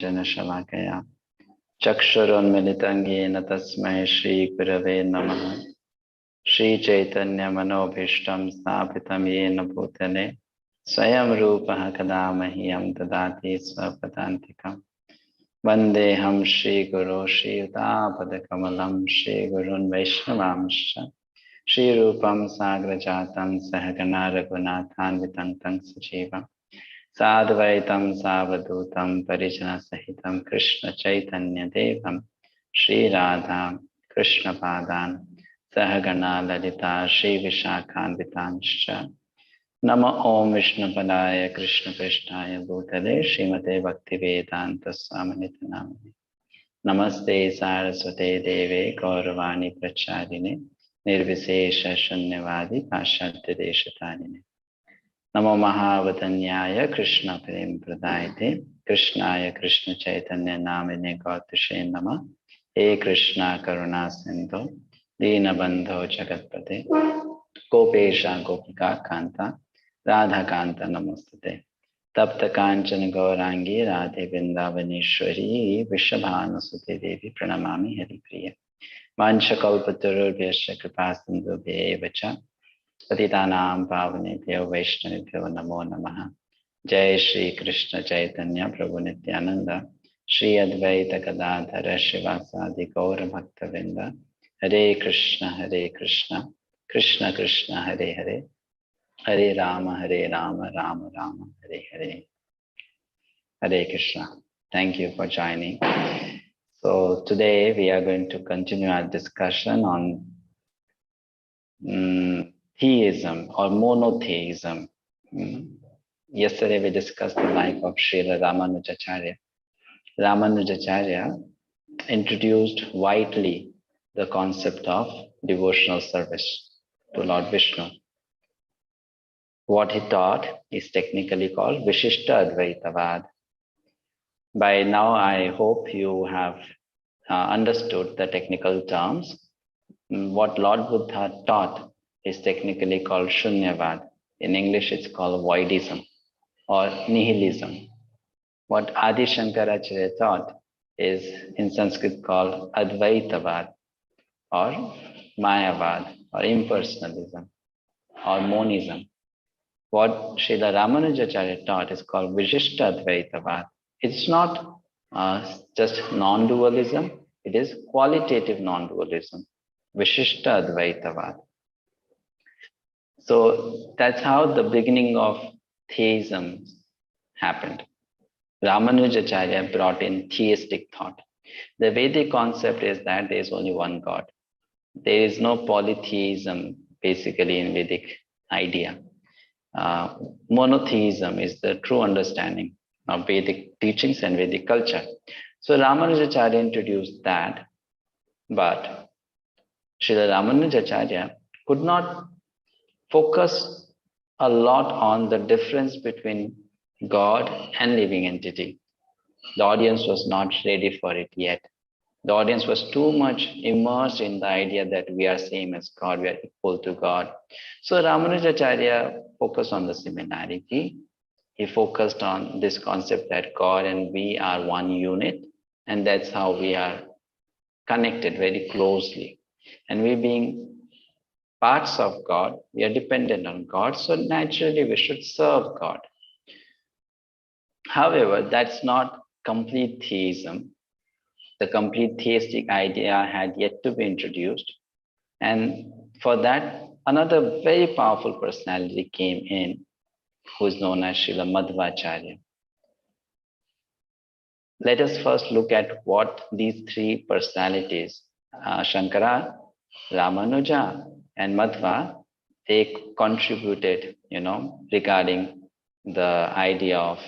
Shalakaya Chakshurunmilitam Yena Tasmai Shri Gurave Namaha Shri Chaitanya Manobhishtam Sthapitam Yena Bhutale Swayam Rupaha Kadamahyam Tadati Swapadantikam Vandeham Shri Guru Shri Udapadakamalam Shri Gurun Vaishnavamsha Shri Rupam Sagrajatam Sahagana Raghunathan Vitantang Sajiva Sadvaitam Savadutam Parijana Sahitam Krishna Chaitanya Devam Shri Radha Krishna Padan Sahagana Lalita Shri Vishakhan Vitanscha Nama Om Vishnu Padaya Krishna Krishnaya Bhutale Srimate Bhakti Vedanta Swaminitanamani Namaste Saraswate Deve Gauravani Pracharine Nirvisesha Shunyavadi Pashatya Deshatarine Namo Mahavadanyaya Krishna Prem Pradayate Krishnaya Krishna Chaitanya Namine Gautashe Nama He Krishna Karuna Sindhu Dina Bandho Jagatpate Gopesha Gopika Kanta Radha Kanta Namastate Tapta Kanchana Gaurangi Radhe Vrindavaneshwari Vishabhanu Sute Devi Pranamami Hari Priya Vancha Kalpatarur Vyasya Kripasindhu Bhevacha Patitanam Pavanebhyo Vaishnavibhyo Namo Namaha Jai Shri Krishna Chaitanya Prabhu Nityananda Shri Advaita Gadadhara Shivasadi Gaura Bhakta Vrinda Hare Krishna Krishna Krishna Hare Hare Hare Rama Rama Rama Hare Hare Hare Krishna. Thank you for joining. So today we are going to continue our discussion on theism or monotheism. Yesterday we discussed the life of Srila Ramanujacharya. Ramanujacharya introduced widely the concept of devotional service to Lord Vishnu. What he taught is technically called Vishishta Dvaitavada. By now I hope you have understood the technical terms. What Lord Buddha taught is technically called Shunyavad. In English, it's called voidism or nihilism. What Adi Shankaracharya taught is in Sanskrit called Advaitavad or Mayavad or impersonalism or monism. What Srila Ramanujacharya taught is called Vishishta Dvaitavad. It's not just non-dualism, it is qualitative non-dualism. Vishishta Dvaitavad. So that's how the beginning of theism happened. Ramanujacharya brought in theistic thought. The Vedic concept is that there is only one God. There is no polytheism basically in Vedic idea. Monotheism is the true understanding of Vedic teachings and Vedic culture. So Ramanujacharya introduced that, but Srila Ramanujacharya could not focus a lot on the difference between God and living entity. The audience was not ready for it yet. The audience was too much immersed in the idea that we are same as God, we are equal to God. So Ramanujacharya focused on the similarity. He focused on this concept that God and we are one unit, and that's how we are connected very closely. And we being parts of God, we are dependent on God, so naturally we should serve God. However, that's not complete theism. The complete theistic idea had yet to be introduced. And for that, another very powerful personality came in, who is known as Srila Madhvacharya. Let us first look at what these three personalities, Shankara, Ramanuja, and Madhva, they contributed, regarding the idea of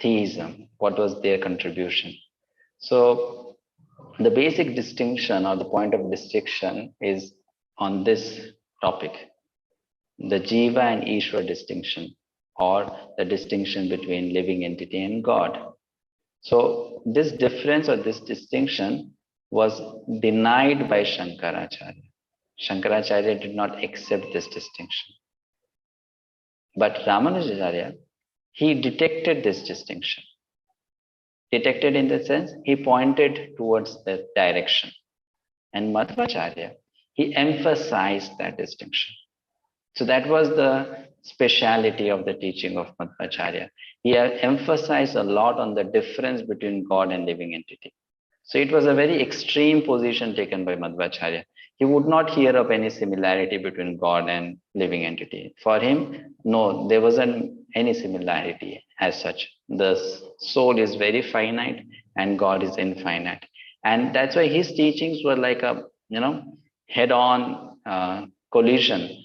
theism. What was their contribution? So the basic distinction or the point of distinction is on this topic, the Jiva and Ishvara distinction, or the distinction between living entity and God. So this difference or this distinction was denied by Shankaracharya. Shankaracharya did not accept this distinction. But Ramanujacharya, he detected this distinction. Detected in the sense, he pointed towards the direction. And Madhvacharya, he emphasized that distinction. So that was the speciality of the teaching of Madhvacharya. He emphasized a lot on the difference between God and living entity. So it was a very extreme position taken by Madhvacharya. He would not hear of any similarity between God and living entity. For him, no, there wasn't any similarity as such. The soul is very finite and God is infinite. And that's why his teachings were like a, head-on collision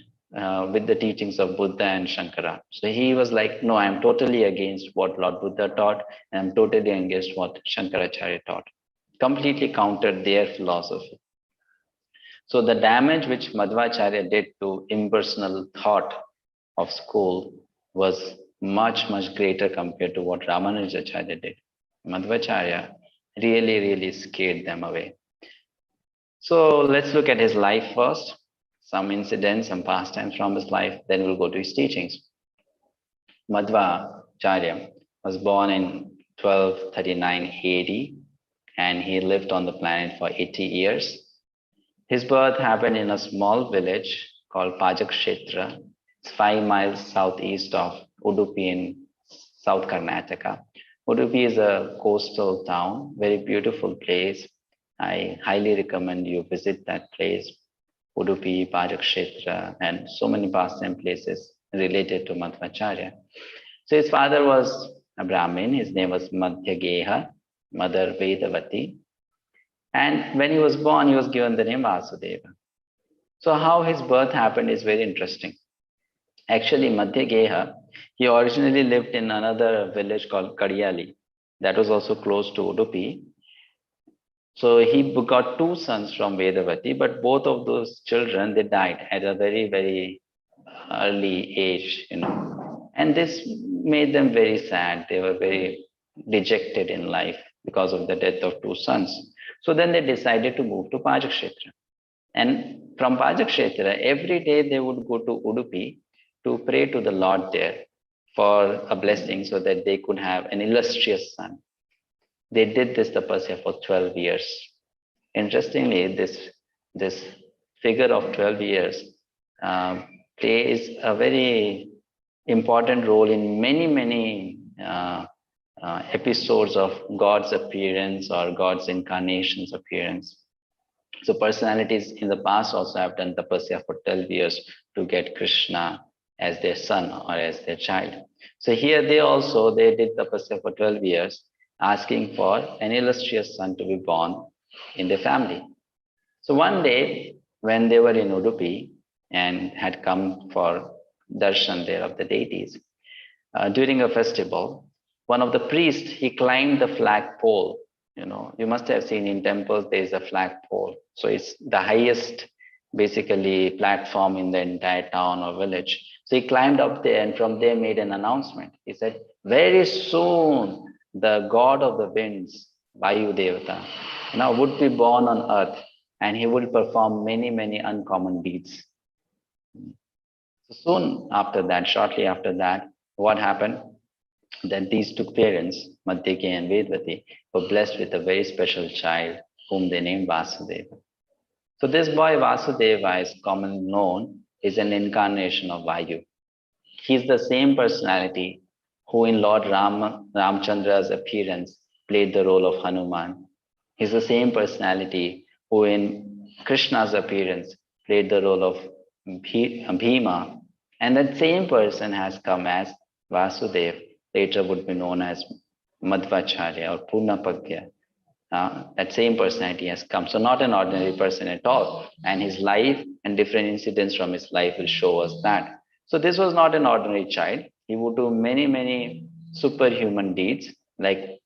with the teachings of Buddha and Shankara. So he was like, no, I'm totally against what Lord Buddha taught, and I'm totally against what Shankaracharya taught. Completely countered their philosophy. So the damage which Madhvacharya did to impersonal thought of school was much, much greater compared to what Ramanujacharya did. Madhvacharya really, really scared them away. So let's look at his life first. Some incidents, some pastimes from his life, then we'll go to his teachings. Madhvacharya was born in 1239 AD and he lived on the planet for 80 years. His birth happened in a small village called Pajakshetra. It's 5 miles southeast of Udupi in South Karnataka. Udupi is a coastal town, very beautiful place. I highly recommend you visit that place. Udupi, Pajakshetra, and so many pastime places related to Madhvacharya. So his father was a Brahmin. His name was Madhyageha, mother Dvaitavada. And when he was born, he was given the name Vasudeva. So how his birth happened is very interesting. Actually, Madhyageha, he originally lived in another village called Kadiyali. That was also close to Udupi. So he got 2 sons from Vedavati, but both of those children, they died at a very, very early age, And this made them very sad. They were very dejected in life because of the death of 2 sons. So then they decided to move to Pajakshetra. And from Pajakshetra, every day they would go to Udupi to pray to the Lord there for a blessing so that they could have an illustrious son. They did this tapasya for 12 years. Interestingly, this figure of 12 years plays a very important role in many, many episodes of God's appearance or God's incarnation's appearance. So personalities in the past also have done tapasya for 12 years to get Krishna as their son or as their child. So here they did tapasya for 12 years, asking for an illustrious son to be born in their family. So one day, when they were in Udupi and had come for darshan there of the deities, during a festival, one of the priests, he climbed the flagpole. You must have seen in temples, there is a flagpole. So it's the highest, basically, platform in the entire town or village. So he climbed up there and from there made an announcement. He said, very soon, the god of the winds, Vayudevata, would be born on earth and he would perform many, many uncommon deeds. So soon after that, shortly after that, what happened? That these 2 parents, Madhyake and Vedvati, were blessed with a very special child whom they named Vasudeva. So this boy Vasudeva is commonly known is an incarnation of Vayu. He's the same personality who in Lord Ramchandra's appearance played the role of Hanuman. He's the same personality who in Krishna's appearance played the role of Bhima. And that same person has come as Vasudeva, later would be known as Madhvacharya or Purnapagya. That same personality has come. So not an ordinary person at all. And his life and different incidents from his life will show us that. So this was not an ordinary child. He would do many, many superhuman deeds. Like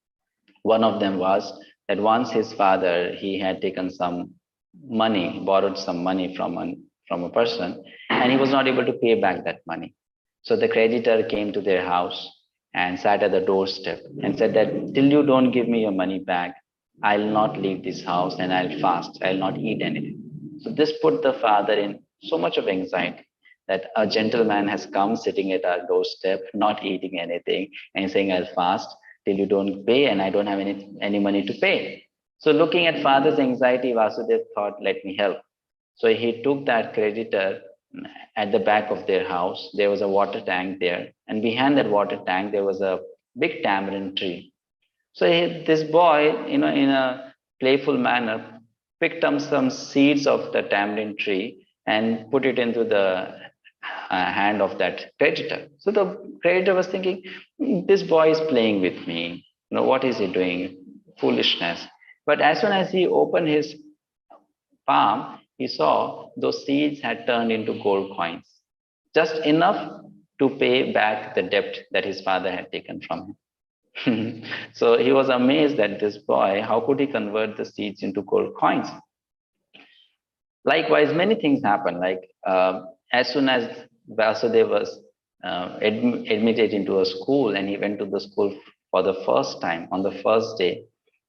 one of them was that once his father, he had taken some money, borrowed some money from a person, and he was not able to pay back that money. So the creditor came to their house and sat at the doorstep and said that till you don't give me your money back, I'll not leave this house and I'll fast. I'll not eat anything. So this put the father in so much of anxiety that a gentleman has come sitting at our doorstep, not eating anything and saying, I'll fast. till you don't pay, and I don't have any money to pay. So looking at father's anxiety, Vasudeva thought, let me help. So he took that creditor at the back of their house. There was a water tank there, and behind that water tank, there was a big tamarind tree. So this boy, in a playful manner, picked up some seeds of the tamarind tree and put it into the hand of that creditor. So the creditor was thinking, this boy is playing with me. What is he doing? Foolishness. But as soon as he opened his palm, he saw those seeds had turned into gold coins, just enough to pay back the debt that his father had taken from him. So he was amazed that this boy, how could he convert the seeds into gold coins? Likewise, many things happen. Like as soon as Vasudeva was admitted into a school, and he went to the school for the first time on the first day,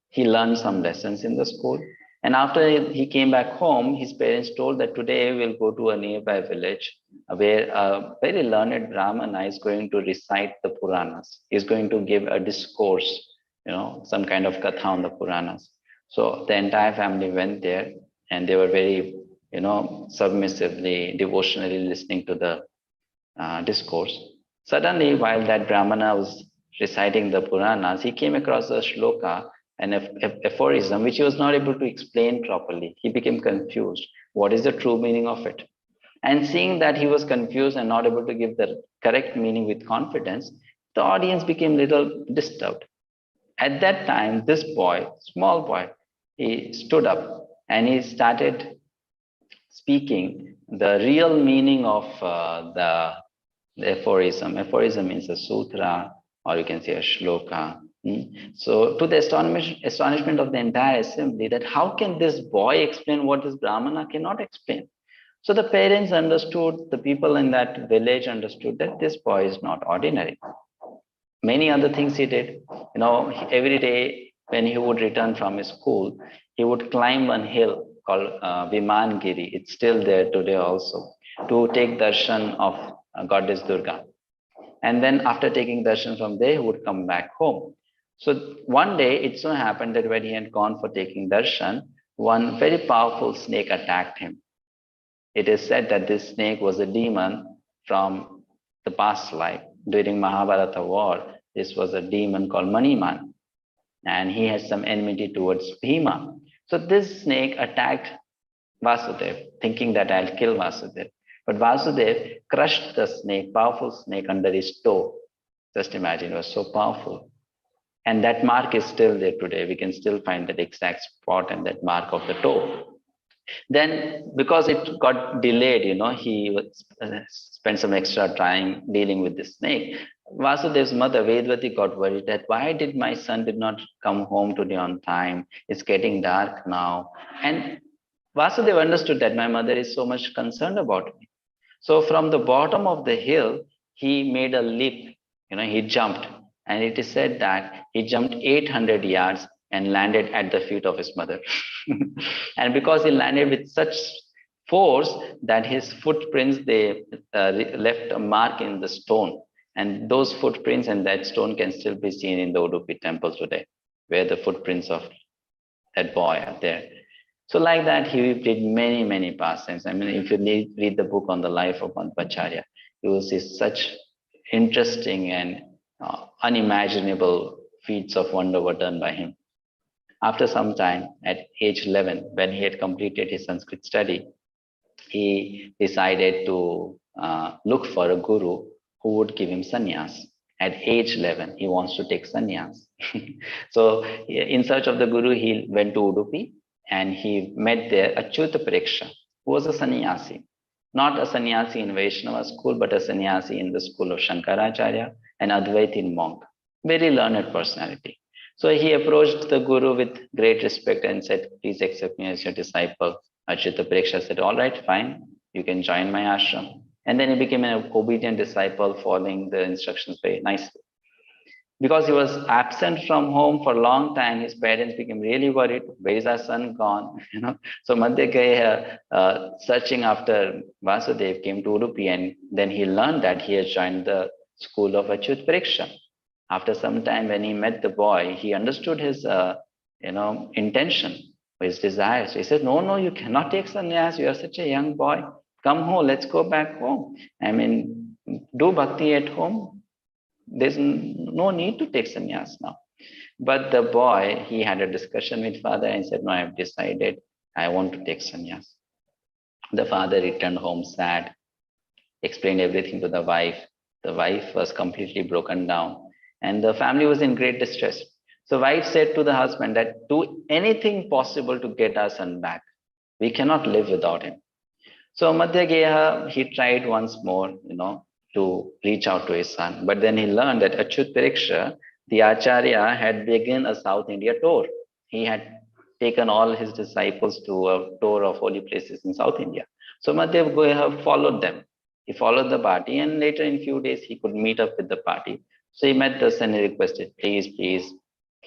he learned some lessons in the school. And after he came back home, his parents told that today we'll go to a nearby village where a very learned Brahmana is going to recite the Puranas. He's going to give a discourse, some kind of katha on the Puranas. So the entire family went there, and they were very, submissively, devotionally listening to the discourse. Suddenly, while that Brahmana was reciting the Puranas, he came across a shloka, an aphorism, which he was not able to explain properly. He became confused. What is the true meaning of it? And seeing that he was confused and not able to give the correct meaning with confidence, the audience became a little disturbed. At that time, this boy, small boy, he stood up and he started speaking the real meaning of the aphorism. Aphorism means a sutra, or you can say a shloka. So to the astonishment of the entire assembly, that how can this boy explain what this Brahmana cannot explain? So the parents understood, the people in that village understood that this boy is not ordinary. Many other things he did. Every day when he would return from his school, he would climb one hill called Vimangiri. It's still there today also, to take darshan of goddess Durga. And then after taking darshan from there, he would come back home. So one day, it so happened that when he had gone for taking darshan, one very powerful snake attacked him. It is said that this snake was a demon from the past life. During Mahabharata war, this was a demon called Maniman, and he had some enmity towards Bhima. So this snake attacked Vasudeva, thinking that I'll kill Vasudeva. But Vasudeva crushed the snake, powerful snake, under his toe. Just imagine, it was so powerful. And that mark is still there today. We can still find that exact spot and that mark of the toe. Then, because it got delayed, he spent some extra time dealing with the snake. Vasudeva's mother, Vedvati, got worried that why did my son did not come home today on time? It's getting dark now. And Vasudeva understood that my mother is so much concerned about me. So from the bottom of the hill, he made a leap, he jumped. And it is said that he jumped 800 yards and landed at the feet of his mother. And because he landed with such force that his footprints, they left a mark in the stone. And those footprints and that stone can still be seen in the Udupi temple today, where the footprints of that boy are there. So like that, he did many, many pastimes. I mean, if you read the book on the life of Madhvacharya, you will see such interesting and unimaginable feats of wonder were done by him. After some time, at age 11, when he had completed his Sanskrit study, he decided to look for a guru who would give him sannyas. At age 11, he wants to take sannyas. So in search of the guru, he went to Udupi, and he met there Udupi Krishna, who was a sannyasi. Not a sannyasi in Vaishnava school, but a sannyasi in the school of Shankaracharya, an Advaitin monk, very learned personality. So he approached the guru with great respect and said, please accept me as your disciple. Udupi Krishna said, all right, fine, you can join my ashram. And then he became an obedient disciple, following the instructions very nicely. Because he was absent from home for a long time, his parents became really worried. Where is our son gone? So Madhva, searching after Vasudeva, came to Udupi, and then he learned that he had joined the school of Udupi Krishna. After some time, when he met the boy, he understood his, intention, his desires. He said, no, you cannot take sannyas. You are such a young boy. Come home. Let's go back home. I mean, do bhakti at home. There's no need to take sannyas now. But the boy, he had a discussion with father and said, no, I've decided I want to take sannyas. The father returned home sad, explained everything to the wife. The wife was completely broken down and the family was in great distress. So wife said to the husband that do anything possible to get our son back. We cannot live without him. So Madhya he tried once more, to reach out to his son. But then he learned that Udupi Krishna, the Acharya, had begun a South India tour. He had taken all his disciples to a tour of holy places in South India. So Madhya followed them. He followed the party, and later in few days he could meet up with the party. So he met us and he requested, please,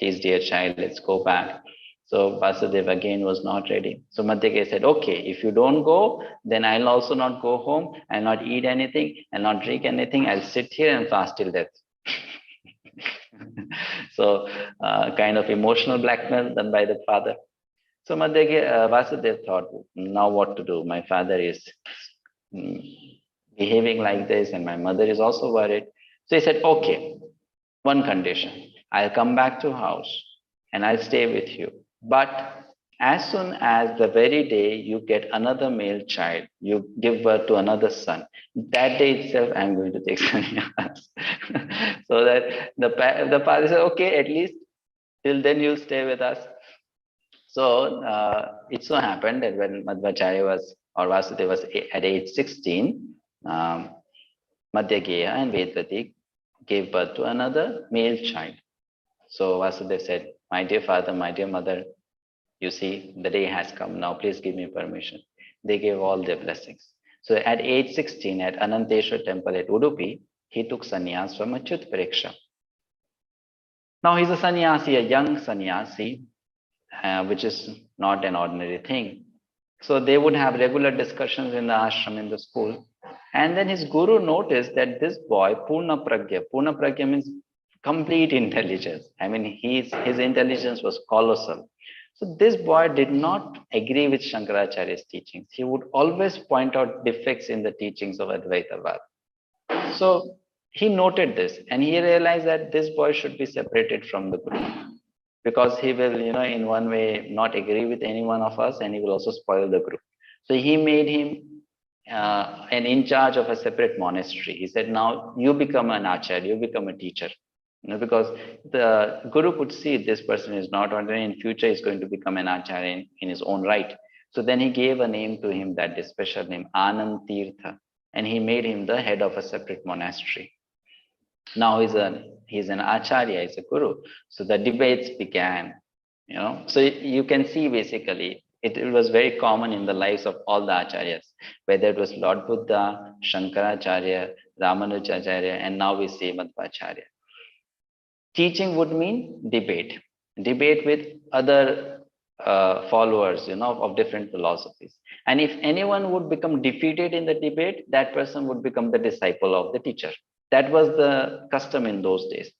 dear child, let's go back. So Vasudeva again was not ready. So Madhya said, okay, if you don't go, then I'll also not go home. I'll not eat anything. I'll not drink anything. I'll sit here and fast till death. So kind of emotional blackmail done by the father. So Vasudeva thought, now what to do? My father is behaving like this and my mother is also worried. So he said, okay, one condition. I'll come back to house and I'll stay with you. But as soon as the very day you get another male child, you give birth to another son, that day itself I'm going to take sannyas. So that the father said, okay, at least till then you'll stay with us. So it so happened that when Madhvacharya was, or Vasudeva was at age 16, Madhya and Vedvati gave birth to another male child. So Vasudeva said, my dear father, my dear mother, you see, the day has come now, please give me permission. They gave all their blessings. So at age 16, at Ananteshwar temple at Udupi, he took sannyas from Udupi Krishna. Now he's a sannyasi, a young sannyasi, which is not an ordinary thing. So they would have regular discussions in the ashram, in the school. And then his guru noticed that this boy, Purna Pragya means complete intelligence. I mean, his intelligence was colossal. So this boy did not agree with Shankaracharya's teachings. He would always point out defects in the teachings of Dvaitavada. So he noted this and he realized that this boy should be separated from the guru, because he will, in one way not agree with any one of us and he will also spoil the group. So he made him an in charge of a separate monastery. He said, now you become an acharya, you become a teacher. Because the guru could see this person is not ordinary, in future is going to become an acharya in his own right. So then he gave a name to him, that is special name, Anand Tirtha, and he made him the head of a separate monastery. Now he's an acharya, he's a guru. So the debates began, So you can see basically it was very common in the lives of all the acharyas, whether it was Lord Buddha, Shankaracharya, Ramanujacharya, and now we see Madhvacharya. Teaching would mean debate with other followers, of different philosophies. And if anyone would become defeated in the debate, that person would become the disciple of the teacher. That was the custom in those days.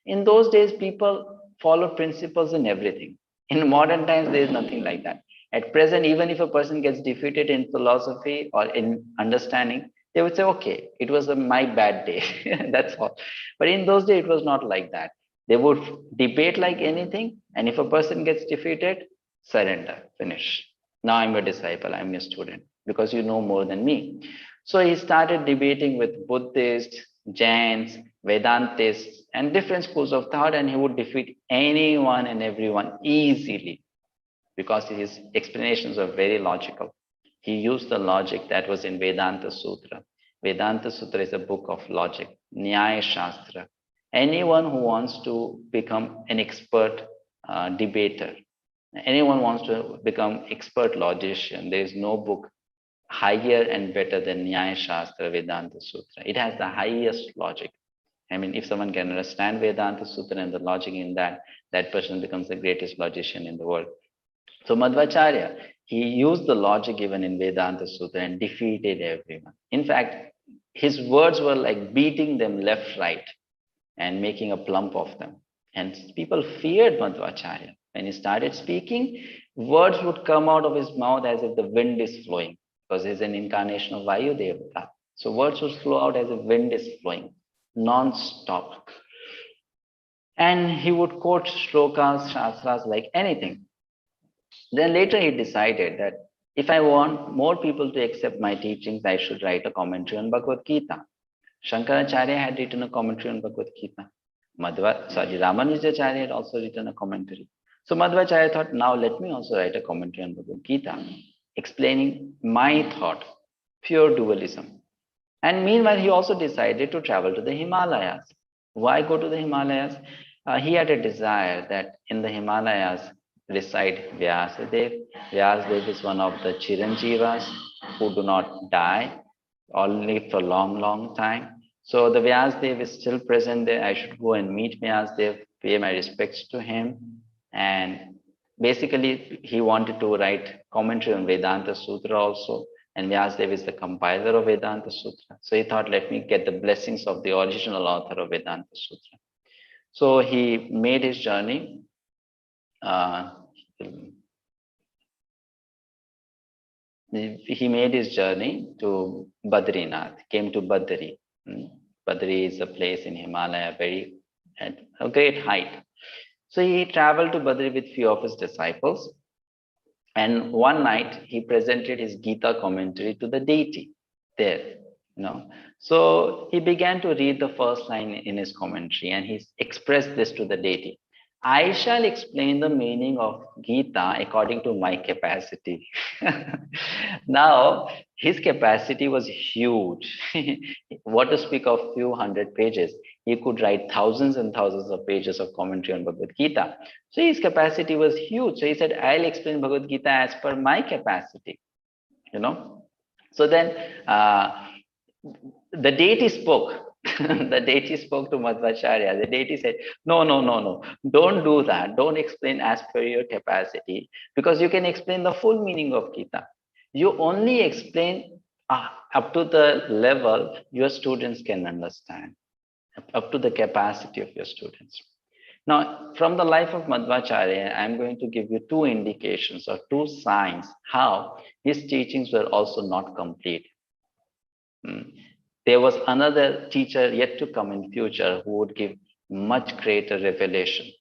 In those days, people followed principles in everything. In modern times, there is nothing like that. At present, even if a person gets defeated in philosophy or in understanding, they would say, okay, it was my bad day. That's all. But in those days, it was not like that. They would debate like anything. And if a person gets defeated, surrender, finish. Now I'm your disciple, I'm your student, because you know more than me. So he started debating with Buddhists, Jains, Vedantists, and different schools of thought, and he would defeat anyone and everyone easily because his explanations were very logical. He used the logic that was in Vedanta Sutra. Vedanta Sutra is a book of logic, Nyaya Shastra. Anyone who wants to become an expert debater, anyone wants to become expert logician, there is no book higher and better than Nyaya Shastra, Vedanta Sutra. It has the highest logic. I mean, if someone can understand Vedanta Sutra and the logic in that, that person becomes the greatest logician in the world. So Madhvacharya, he used the logic given in Vedanta Sutra and defeated everyone. In fact, his words were like beating them left, right. and making a plump of them. And people feared Madhvacharya. When he started speaking, words would come out of his mouth as if the wind is flowing, because he's an incarnation of Vayudevata. So words would flow out as if wind is flowing, non-stop. And he would quote shlokas, shastras like anything. Then later he decided that if I want more people to accept my teachings, I should write a commentary on Bhagavad Gita. Shankaracharya had written a commentary on Bhagavad Gita. Ramanujacharya had also written a commentary. So Madhvacharya thought, now let me also write a commentary on Bhagavad Gita, explaining my thought, pure dualism. And meanwhile, he also decided to travel to the Himalayas. Why go to the Himalayas? He had a desire that in the Himalayas reside Vyasadeva. Vyasadeva is one of the Chiranjivas who do not die or live for a long, long time. So the Vyasadeva is still present there. I should go and meet Vyasadeva, pay my respects to him. And basically, he wanted to write commentary on Vedanta Sutra also. And Vyasadeva is the compiler of Vedanta Sutra. So he thought, let me get the blessings of the original author of Vedanta Sutra. So he made his journey. He made his journey to Badrinath, came to Badri. Badri is a place in Himalaya, very at a great height. So he traveled to Badri with few of his disciples. And one night he presented his Gita commentary to the deity there. So he began to read the first line in his commentary, and he expressed this to the deity. I shall explain the meaning of Gita according to my capacity. Now, his capacity was huge. What to speak of few hundred pages? He could write thousands and thousands of pages of commentary on Bhagavad Gita. So his capacity was huge. So he said, I'll explain Bhagavad Gita as per my capacity. So then the deity spoke. The deity spoke to Madhvacharya. The deity said, no, don't do that. Don't explain as per your capacity, because you can explain the full meaning of Gita. You only explain up to the level your students can understand, up to the capacity of your students. Now, from the life of Madhvacharya, I'm going to give you two indications or two signs how his teachings were also not complete. There was another teacher yet to come in future who would give much greater revelation.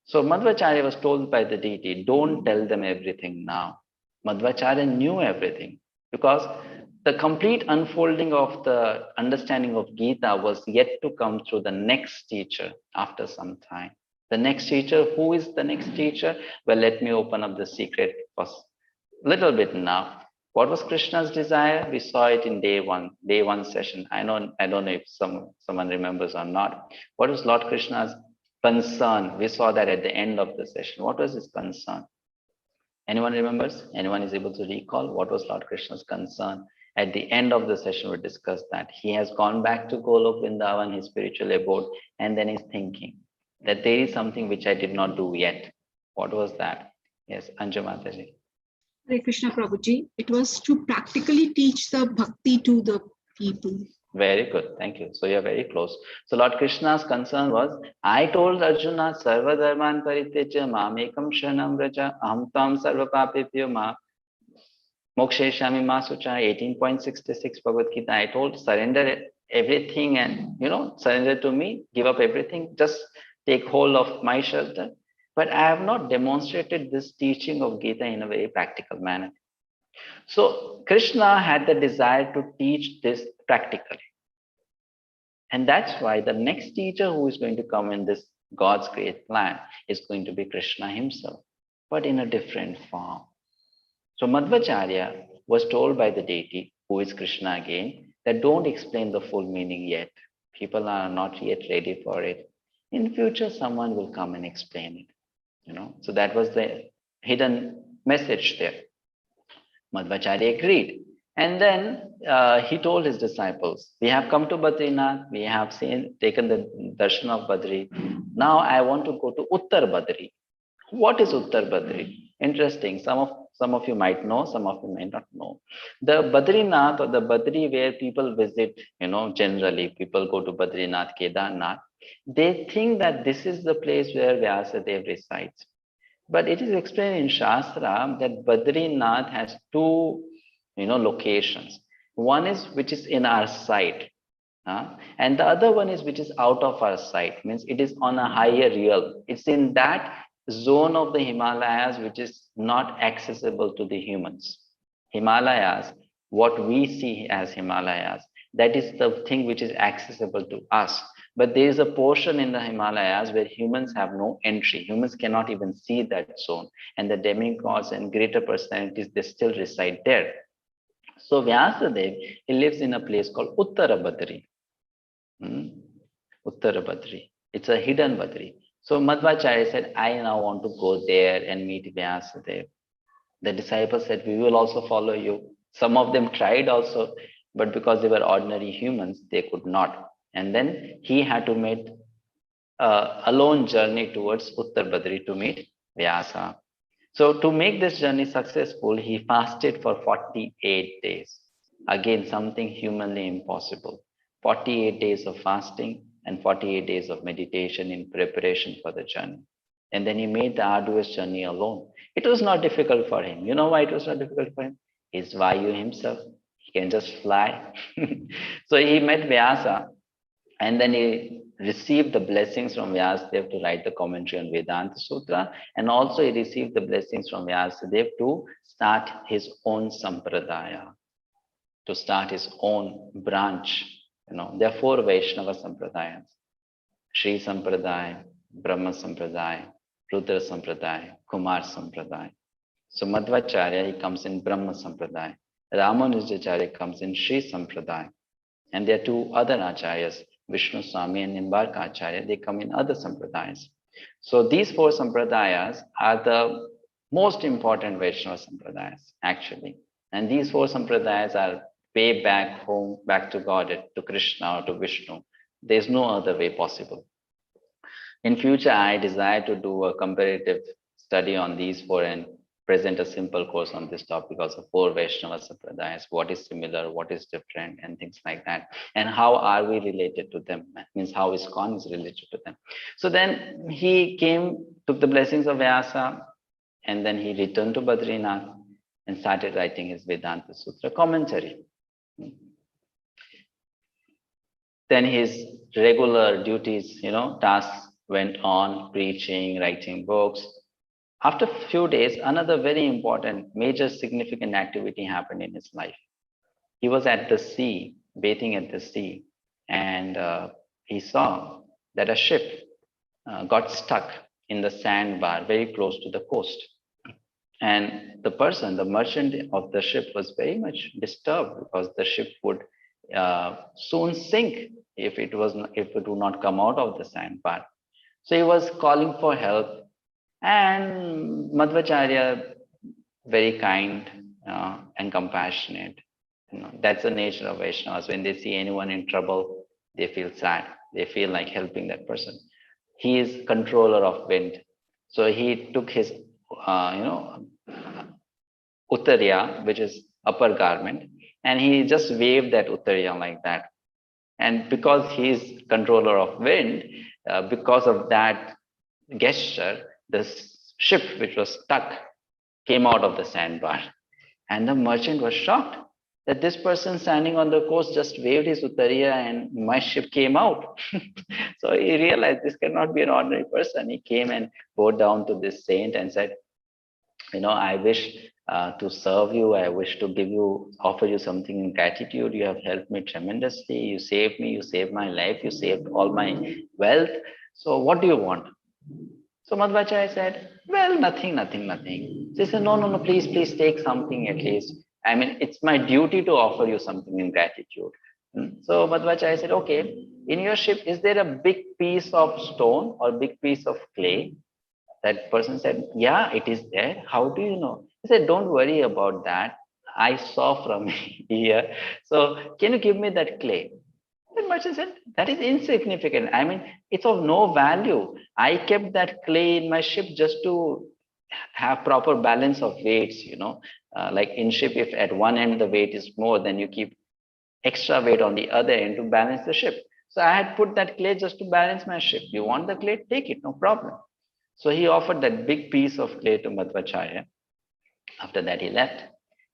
So Madhvacharya was told by the deity, don't tell them everything now. Madhvacharya knew everything, because the complete unfolding of the understanding of Gita was yet to come through the next teacher after some time. The next teacher, who is the next teacher? Well, let me open up the secret for a little bit now. What was Krishna's desire? We saw it in day one session. I don't know if someone remembers or not. What was Lord Krishna's concern? We saw that at the end of the session. What was his concern? Anyone remembers? Anyone is able to recall what was Lord Krishna's concern? At the end of the session, we discussed that he has gone back to Golok Vrindavan, his spiritual abode, and then he's thinking that there is something which I did not do yet. What was that? Yes, Anju Mataji. Hare Krishna Prabhuji. It was to practically teach the bhakti to the people. Very good. Thank you. So you're very close. So Lord Krishna's concern was, I told Arjuna, Sarva Dharman Parityaja Mamekam Sharanam Vraja Aham Tvam Sarva Papebhyo Ma Moksheshami Masucha 18.66 Bhagavad Gita. I told, surrender everything and surrender to me, give up everything, just take hold of my shelter. But I have not demonstrated this teaching of Gita in a very practical manner. So Krishna had the desire to teach this practically. And that's why the next teacher who is going to come in this God's great plan is going to be Krishna himself, but in a different form. So Madhvacharya was told by the deity, who is Krishna again, that don't explain the full meaning yet. People are not yet ready for it. In future, someone will come and explain it. So that was the hidden message there. Madhvacharya agreed. And then he told his disciples, we have come to Badrinath, we have taken the darshan of Badri. Now I want to go to Uttar Badri. What is Uttar Badri? Interesting. Some of you might know, some of you may not know. The Badrinath, or the Badri where people visit, generally people go to Badrinath, Kedarnath. They think that this is the place where Vyasadeva resides. But it is explained in Shastra that Badrinath has two, locations. One is which is in our sight, and the other one is which is out of our sight, means it is on a higher realm. It's in that zone of the Himalayas which is not accessible to the humans. Himalayas, what we see as Himalayas, that is the thing which is accessible to us. But there is a portion in the Himalayas where humans have no entry. Humans cannot even see that zone. And the demigods and greater personalities, they still reside there. So Vyasadeva, he lives in a place called Uttara Badri. Uttara Badri. It's a hidden Badri. So Madhvacharya said, I now want to go there and meet Vyasadeva. The disciples said, we will also follow you. Some of them tried also, but because they were ordinary humans, they could not. And then he had to make a lone journey towards Uttar Badri to meet Vyasa. So to make this journey successful, he fasted for 48 days. Again, something humanly impossible. 48 days of fasting and 48 days of meditation in preparation for the journey. And then he made the arduous journey alone. It was not difficult for him. You know why it was not difficult for him? He's Vayu himself. He can just fly. So he met Vyasa, and then he received the blessings from Vyasadeva to write the commentary on Vedanta Sutra. And also he received the blessings from Vyasadeva to start his own sampradaya, to start his own branch. There are 4 Vaishnava sampradayas: Sri Sampradaya, Brahma Sampradaya, Rudra Sampradaya, Kumar Sampradaya. So Madhvacharya, he comes in Brahma Sampradaya. Ramanujacharya comes in Sri Sampradaya. And there are 2 other acharyas, Vishnu Swami and Nimbarka Acharya, they come in other sampradayas. So these 4 sampradayas are the most important Vaishnava sampradayas, actually. And these 4 sampradayas are way back home, back to God, to Krishna or to Vishnu. There's no other way possible. In future, I desire to do a comparative study on these 4 and present a simple course on this topic, also 4 Vaishnava Sampradayas, what is similar, what is different, and things like that. And how are we related to them? That means how ISKCON is related to them. So then he came, took the blessings of Vyasa, and then he returned to Badrinath and started writing his Vedanta Sutra commentary. Then his regular duties, tasks went on, preaching, writing books. After a few days, another very important, major, significant activity happened in his life. He was at the sea, bathing at the sea, and he saw that a ship got stuck in the sandbar very close to the coast. And the merchant of the ship, was very much disturbed because the ship would soon sink if it would not come out of the sandbar. So he was calling for help. And Madhvacharya, very kind and compassionate. That's the nature of Vaishnavas. When they see anyone in trouble, they feel sad. They feel like helping that person. He is controller of wind. So he took his, Uttariya, which is upper garment, and he just waved that Uttariya like that. And because he is controller of wind, because of that gesture, the ship which was stuck came out of the sandbar. And the merchant was shocked that this person standing on the coast just waved his Uttariya and my ship came out. So he realized this cannot be an ordinary person. He came and bowed down to this saint and said, I wish to serve you. I wish to offer you something in gratitude. You have helped me tremendously. You saved me. You saved my life. You saved all my wealth. So what do you want? So Madhvacharya said, well, nothing. So he said, no, please take something at least. I mean, it's my duty to offer you something in gratitude. So Madhvacharya said, okay, in your ship, is there a big piece of stone or big piece of clay? That person said, yeah, it is there. How do you know? He said, don't worry about that. I saw from here. So can you give me that clay? The merchant said, that is insignificant. I mean, it's of no value. I kept that clay in my ship just to have proper balance of weights, like in ship, if at one end the weight is more, then you keep extra weight on the other end to balance the ship. So I had put that clay just to balance my ship. You want the clay? Take it, no problem. So he offered that big piece of clay to Madhvacharya. After that, he left.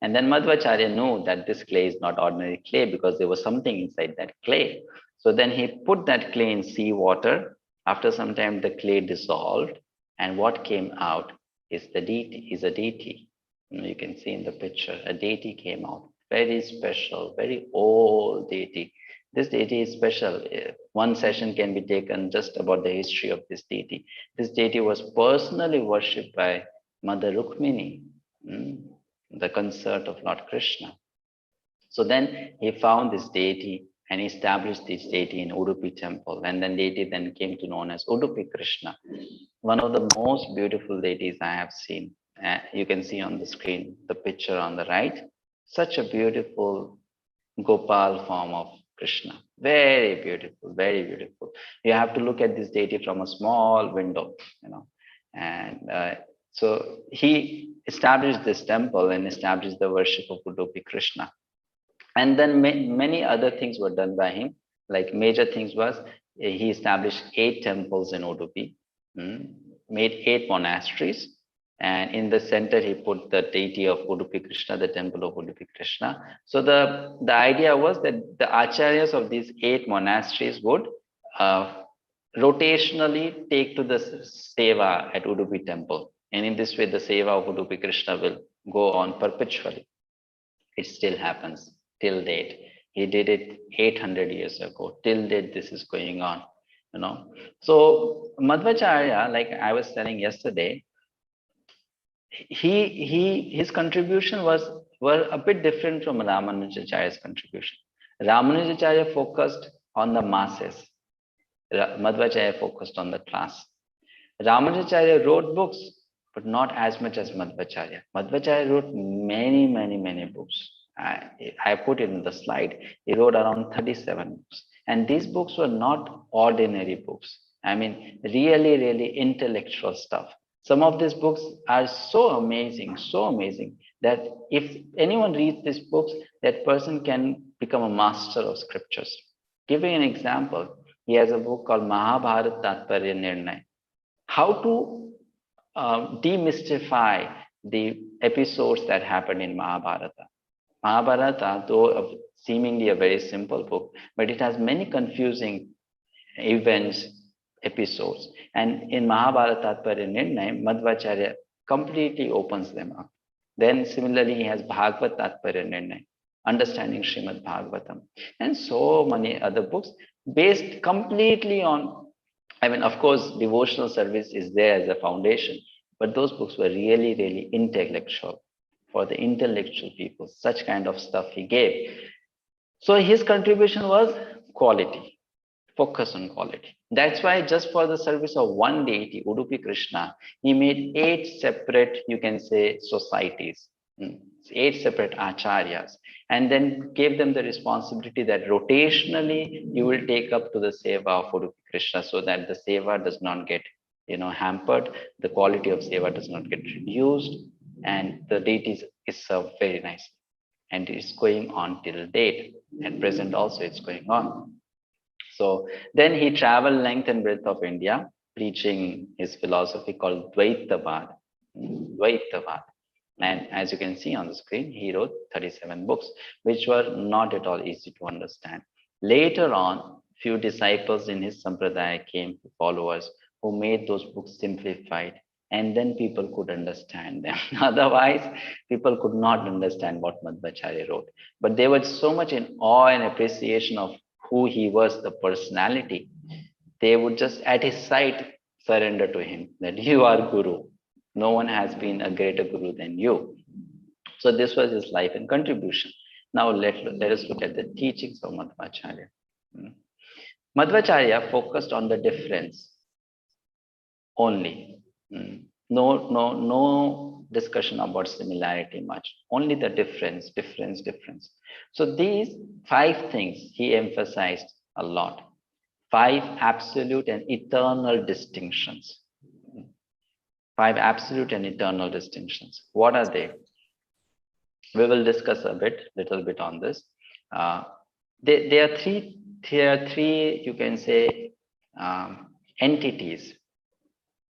And then Madhvacharya knew that this clay is not ordinary clay because there was something inside that clay. So then he put that clay in sea water. After some time, the clay dissolved. And what came out is the deity, is a deity. You can see in the picture, a deity came out. Very special, very old deity. This deity is special. One session can be taken just about the history of this deity. This deity was personally worshipped by Mother Rukmini, the consort of Lord Krishna. So then he found this deity and established this deity in Udupi temple. And then deity then came to known as Udupi Krishna, one of the most beautiful deities I have seen. You can see on the screen the picture on the right. Such a beautiful Gopal form of Krishna. Very beautiful, very beautiful. You have to look at this deity from a small window, And so he established this temple and established the worship of Udupi Krishna. And then many other things were done by him. Like major things was he established 8 temples in Udupi, made 8 monasteries. And in the center, he put the deity of Udupi Krishna, the temple of Udupi Krishna. So the idea was that the acharyas of these 8 monasteries would rotationally take to the seva at Udupi temple. And in this way, the seva of Udupi Krishna will go on perpetually. It still happens till date. He did it 800 years ago. Till date, this is going on. So Madhvacharya, like I was telling yesterday, his contribution were a bit different from Ramanujacharya's contribution. Ramanujacharya focused on the masses. Madhvacharya focused on the class. Ramanujacharya wrote books, but not as much as Madhvacharya. Madhvacharya wrote many, many, many books. I put it in the slide. He wrote around 37 books. And these books were not ordinary books. I mean, really, really intellectual stuff. Some of these books are so amazing that if anyone reads these books, that person can become a master of scriptures. Giving an example, he has a book called Mahabharata Tatparya Nirnay. How to demystify the episodes that happened in Mahabharata. Mahabharata, though seemingly a very simple book, but it has many confusing events, episodes. And in Mahabharata Tatparya Nirnay, Madhvacharya completely opens them up. Then similarly, he has Bhagavad Tatparya Nirnay, Understanding Srimad Bhagavatam, and so many other books based completely on, of course, devotional service is there as a foundation, but those books were really, really intellectual for the intellectual people. Such kind of stuff he gave. So his contribution was quality. Focus on quality. That's why just for the service of one deity, Udupi Krishna, he made 8 separate, you can say, societies, 8 separate acharyas, and then gave them the responsibility that rotationally you will take up to the seva of Udupi Krishna so that the seva does not get, hampered, the quality of seva does not get reduced, and the deity is served very nicely. And it's going on till date. At present also it's going on. So then he traveled length and breadth of India, preaching his philosophy called Dvaitavada. Dvaitavada. And as you can see on the screen, he wrote 37 books, which were not at all easy to understand. Later on, few disciples in his sampradaya came, followers, who made those books simplified, and then people could understand them. Otherwise, people could not understand what Madhvacharya wrote. But they were so much in awe and appreciation of who he was, the personality, they would just at his sight surrender to him, that you are Guru. No one has been a greater Guru than you. So this was his life and contribution. Now let us look at the teachings of Madhvacharya. Madhvacharya focused on the difference only. No discussion about similarity much. Only the difference. So these 5 things he emphasized a lot. 5 absolute and eternal distinctions. 5 absolute and eternal distinctions. What are they? We will discuss little bit on this. There are 3 there are three, you can say, entities.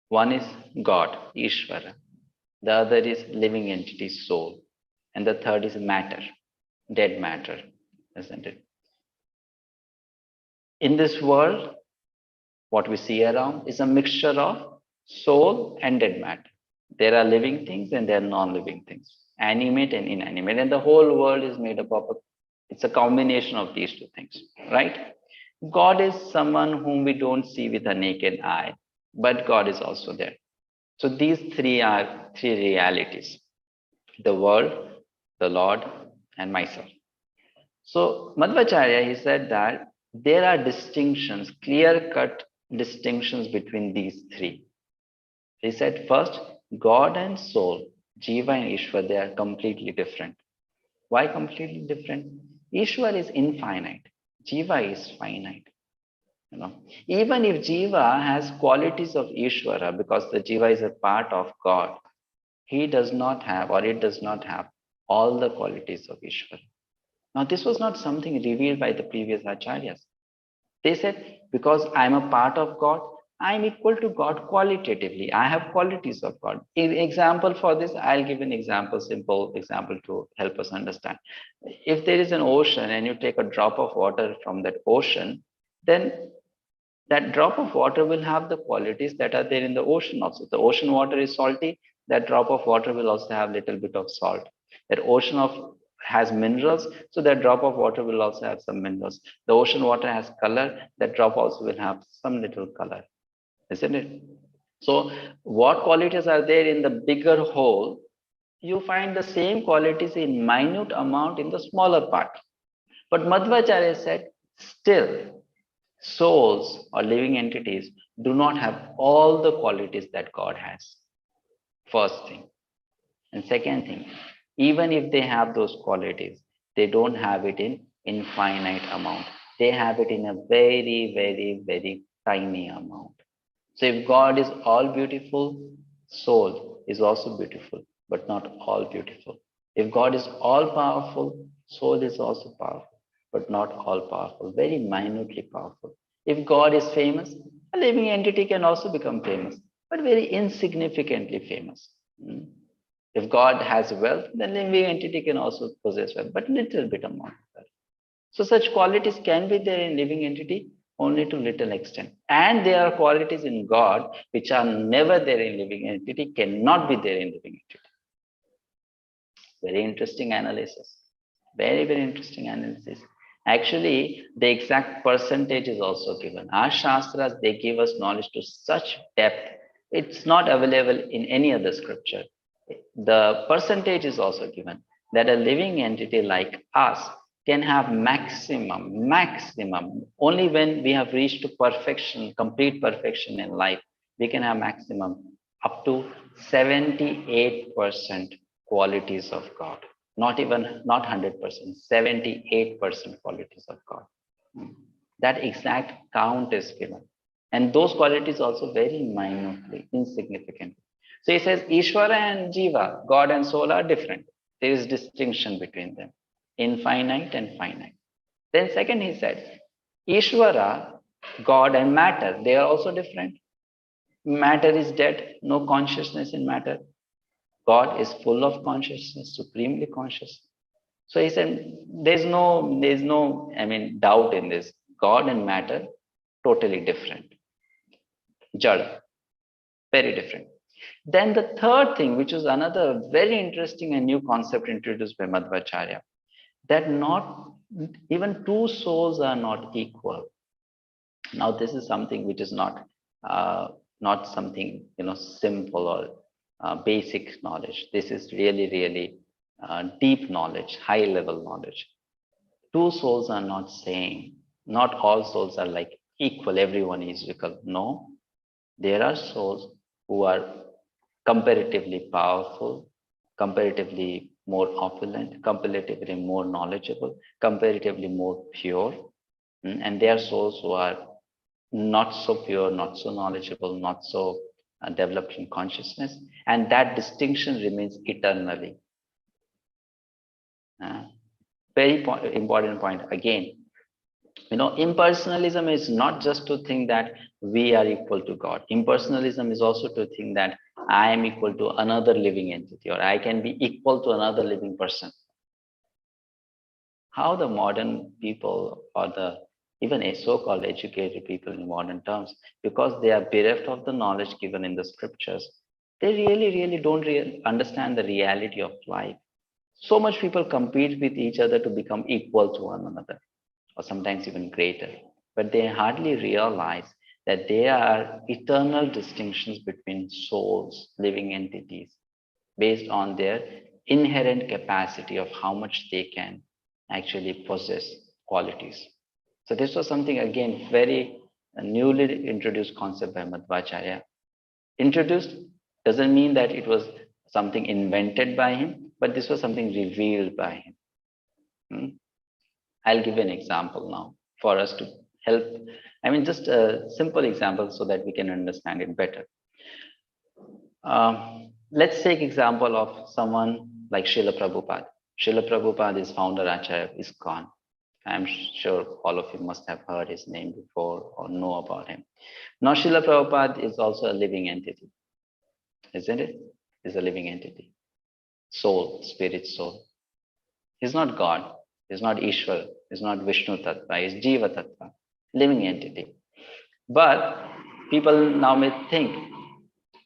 One is God, Ishvara. The other is living entity, soul. And the third is matter, dead matter, isn't it? In this world, what we see around is a mixture of soul and dead matter. There are living things and there are non-living things, animate and inanimate. And the whole world is made up of, it's a combination of these two things, right? God is someone whom we don't see with a naked eye, but God is also there. So these three are three realities: the world, the Lord, and myself. So Madhvacharya, he said that there are distinctions, clear-cut distinctions between these three. He said first, God and soul, Jiva and Ishvara, they are completely different. Why completely different? Ishvara is infinite, Jiva is finite. Even if Jiva has qualities of Ishvara, because the Jiva is a part of God, he does not have, or it does not have, all the qualities of Ishvara. Now, this was not something revealed by the previous acharyas. They said, because I'm a part of God, I'm equal to God qualitatively. I have qualities of God. Example for this, I'll give an example, simple example to help us understand. If there is an ocean and you take a drop of water from that ocean, then that drop of water will have the qualities that are there in the ocean also. The ocean water is salty, that drop of water will also have a little bit of salt. That ocean of has minerals, so that drop of water will also have some minerals. The ocean water has color, that drop also will have some little color, isn't it? So what qualities are there in the bigger whole, you find the same qualities in minute amount in the smaller part. But Madhvacharya said, still, souls or living entities do not have all the qualities that God has. First thing. And second thing, even if they have those qualities, they don't have it in infinite amount. They have it in a very, very, very tiny amount. So if God is all beautiful, soul is also beautiful, but not all beautiful. If God is all powerful, soul is also powerful, but not all powerful, very minutely powerful. If God is famous, a living entity can also become famous, but very insignificantly famous. If God has wealth, then living entity can also possess wealth, but little bit amount of wealth. So such qualities can be there in living entity only to little extent. And there are qualities in God which are never there in living entity, cannot be there in living entity. Very interesting analysis. Very, very interesting analysis. Actually, the exact percentage is also given. Our Shastras, they give us knowledge to such depth. It's not available in any other scripture. The percentage is also given that a living entity like us can have maximum, only when we have reached to perfection, complete perfection in life, we can have maximum up to 78% qualities of God. Not 100%, 78% qualities of God. That exact count is given. And those qualities also very minutely, insignificant. So he says, Ishvara and Jiva, God and soul are different. There is distinction between them, infinite and finite. Then second he said, Ishvara, God and matter, they are also different. Matter is dead, no consciousness in matter. God is full of consciousness, supremely conscious. So he said, there's no, doubt in this. God and matter, totally different. Jada, very different. Then the third thing, which is another very interesting and new concept introduced by Madhvacharya, that not even two souls are not equal. Now, this is something which is not something simple or basic knowledge. This is really, really deep knowledge, high level knowledge. Two souls are not same. Not all souls are like equal. Everyone is equal. No, there are souls who are comparatively powerful, comparatively more opulent, comparatively more knowledgeable, comparatively more pure. And there are souls who are not so pure, not so knowledgeable, not so developed in consciousness. And that distinction remains eternally. Very important point again. Impersonalism is not just to think that we are equal to God. Impersonalism is also to think that I am equal to another living entity, or I can be equal to another living person. How the modern people, or the even a so-called educated people in modern terms, because they are bereft of the knowledge given in the scriptures, they really don't understand the reality of life. So much people compete with each other to become equal to one another, or sometimes even greater. But they hardly realize that there are eternal distinctions between souls, living entities, based on their inherent capacity of how much they can actually possess qualities. So this was something, again, very newly introduced concept by Madhvacharya. Introduced doesn't mean that it was something invented by him, but this was something revealed by him. I'll give an example now for us to help. I mean, just a simple example so that we can understand it better. Let's take example of someone like Srila Prabhupada. Srila Prabhupada is founder Acharya of ISKCON. I'm sure all of you must have heard his name before or know about him. Now, Srila Prabhupada is also a living entity, isn't it? Is a living entity. Soul, spirit soul. He's not God. He's not Ishvara. He's not Vishnu Tattva. He's Jiva Tattva, living entity. But people now may think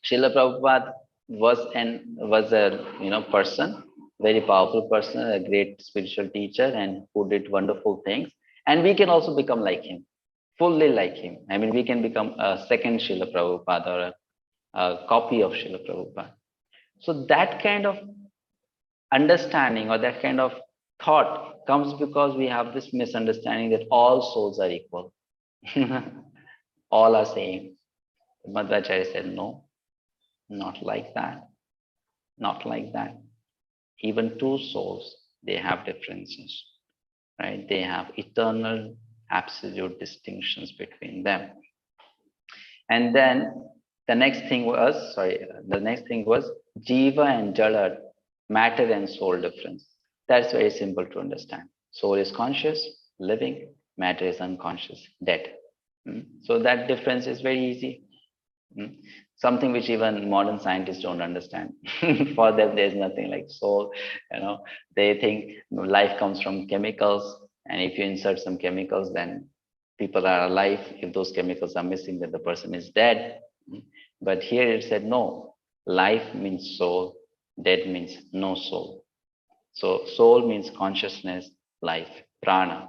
Srila Prabhupada was a person, very powerful person, a great spiritual teacher, and who did wonderful things. And we can also become like him, fully like him. I mean, we can become a second Srila Prabhupada, or a copy of Srila Prabhupada. So that kind of understanding, or that kind of thought, comes because we have this misunderstanding that all souls are equal. All are same. Madhvacharya said, no, not like that. Not like that. Even two souls, they have differences, right? They have eternal, absolute distinctions between them. And then the next thing was Jiva and Jada, matter and soul difference. That's very simple to understand. Soul is conscious, living, matter is unconscious, dead. So that difference is very easy. Something which even modern scientists don't understand. For them, there's nothing like soul. They think life comes from chemicals, and if you insert some chemicals, then people are alive. If those chemicals are missing, then the person is dead. But here it said no. Life means soul. Dead means no soul. So soul means consciousness, life, prana.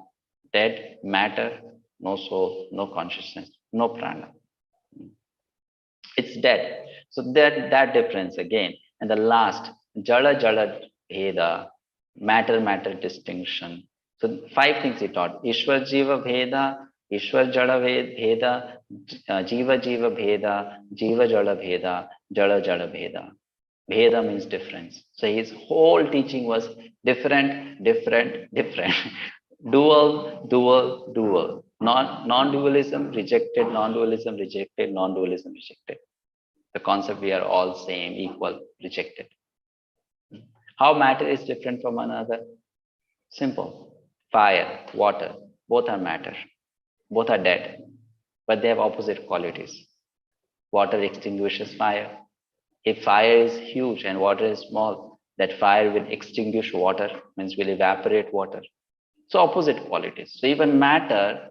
Dead, matter, no soul, no consciousness, no prana. It's dead. So that difference again. And the last, Jada bheda, matter distinction. So 5 things he taught. Ishwar Jiva bheda, Ishwar Jada bheda, Jiva bheda, Jiva Jada bheda. Bheda means difference. So his whole teaching was different. Dual. Non-dualism rejected, non-dualism rejected, non-dualism rejected. The concept we are all same, equal, rejected. How matter is different from another? Simple. Fire, water, both are matter. Both are dead, but they have opposite qualities. Water extinguishes fire. If fire is huge and water is small, that fire will extinguish water, means will evaporate water. So opposite qualities. So even matter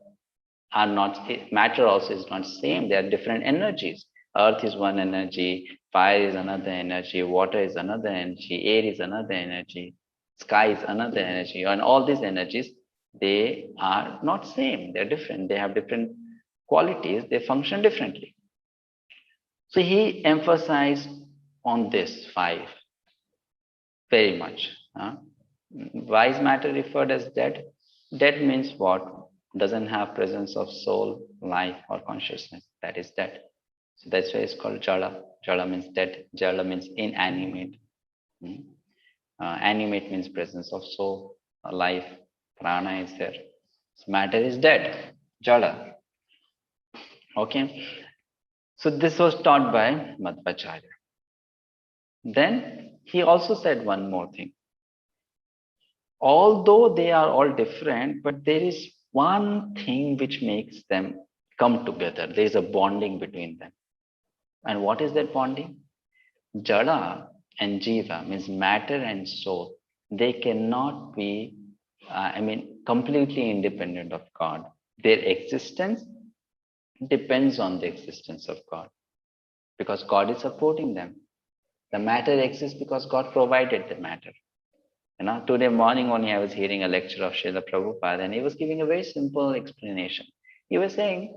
also is not same. They are different energies. Earth is one energy, fire is another energy, water is another energy, air is another energy, sky is another energy, and all these energies, they are not same. They're different. They have different qualities. They function differently. So he emphasized on this 5 very much. Why is matter referred as dead? Dead means what? Doesn't have presence of soul, life, or consciousness. That is dead. So that's why it's called Jada. Jada means dead. Jada means inanimate. Animate means presence of soul, life, prana is there. So matter is dead. Jada. Okay. So this was taught by Madhvacharya. Then he also said one more thing. Although they are all different, but there is one thing which makes them come together. There is a bonding between them. And what is that bonding? Jada and Jiva, means matter and soul. They cannot be, completely independent of God. Their existence depends on the existence of God, because God is supporting them. The matter exists because God provided the matter. Today morning only I was hearing a lecture of Srila Prabhupada, and he was giving a very simple explanation. He was saying,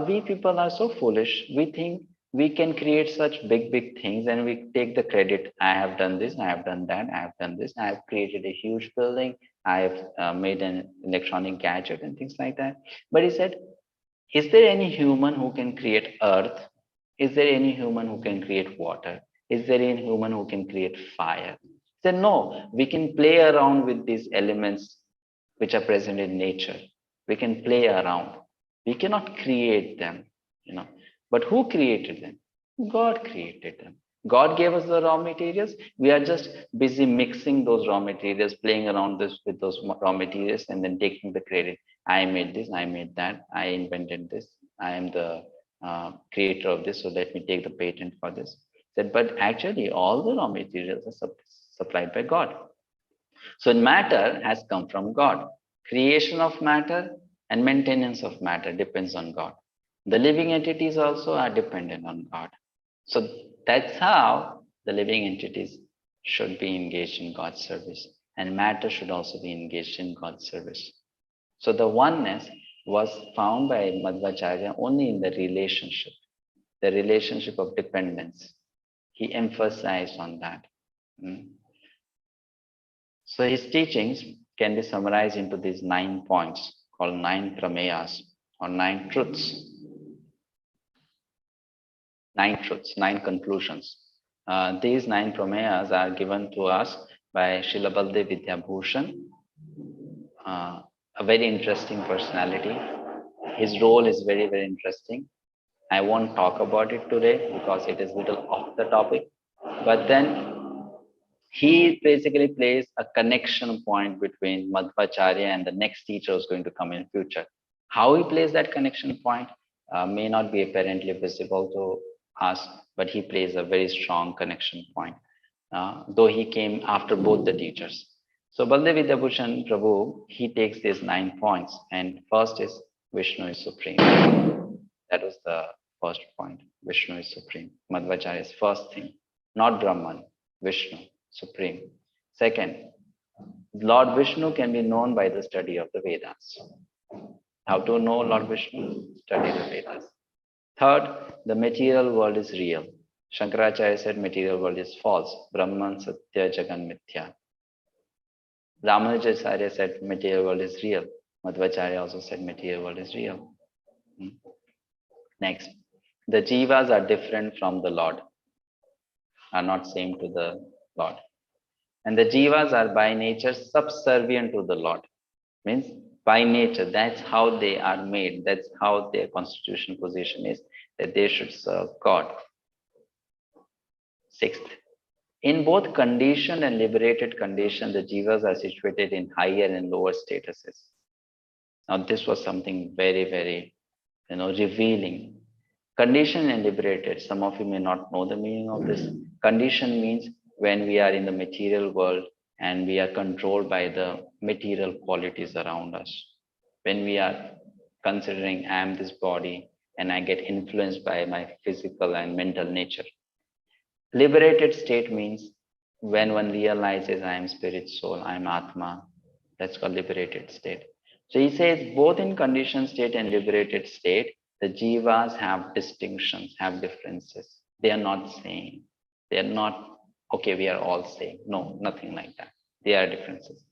we people are so foolish. We think we can create such big, big things and we take the credit. I have done this, I have done that, I have done this, I have created a huge building, I have made an electronic gadget and things like that. But he said, is there any human who can create earth? Is there any human who can create water? Is there any human who can create fire? He said, no, we can play around with these elements which are present in nature. We can play around. We cannot create them. But who created them? God created them. God gave us the raw materials. We are just busy mixing those raw materials, playing around with those raw materials, and then taking the credit. I made this, I made that, I invented this, I am the creator of this, so let me take the patent for this. But actually, all the raw materials are supplied by God. So matter has come from God. Creation of matter and maintenance of matter depends on God. The living entities also are dependent on God. So that's how the living entities should be engaged in God's service, and matter should also be engaged in God's service. So the oneness was found by Madhvacharya only in the relationship of dependence. He emphasized on that. So his teachings can be summarized into these 9 points called 9 Prameyas, or 9 truths. 9 truths, 9 conclusions. These 9 Prameyas are given to us by Srila Vidyabhushan, a very interesting personality. His role is very, very interesting. I won't talk about it today because it is a little off the topic. But then he basically plays a connection point between Madhvacharya and the next teacher who's going to come in future. How he plays that connection point may not be apparently visible to us, but he plays a very strong connection point, though he came after both the teachers. So Baldev Vidyabhushan Prabhu, he takes these 9 points, and first is Vishnu is supreme. That was the first point. Vishnu is supreme. Madhvacharya's first thing, not Brahman, Vishnu, supreme. Second, Lord Vishnu can be known by the study of the Vedas. How to know Lord Vishnu? Study the Vedas. Third, the material world is real. Shankaracharya said material world is false. Brahman Satya Jagan Mithya. Ramanujacharya said material world is real. Madhvacharya also said material world is real. Next, the jivas are different from the Lord, are not same to the Lord. And the jivas are by nature subservient to the Lord. Means by nature, that's how they are made. That's how their constitutional position is, that they should serve God. Sixth, in both conditioned and liberated condition, the jivas are situated in higher and lower statuses. Now, this was something very, very, revealing. Conditioned and liberated. Some of you may not know the meaning of this. Condition means when we are in the material world and we are controlled by the material qualities around us. When we are considering I am this body and I get influenced by my physical and mental nature. Liberated state means when one realizes I am spirit, soul, I am Atma. That's called liberated state. So he says both in conditioned state and liberated state, the jivas have distinctions, have differences. They are not same. They are not, okay, we are all same. No, nothing like that. There are differences.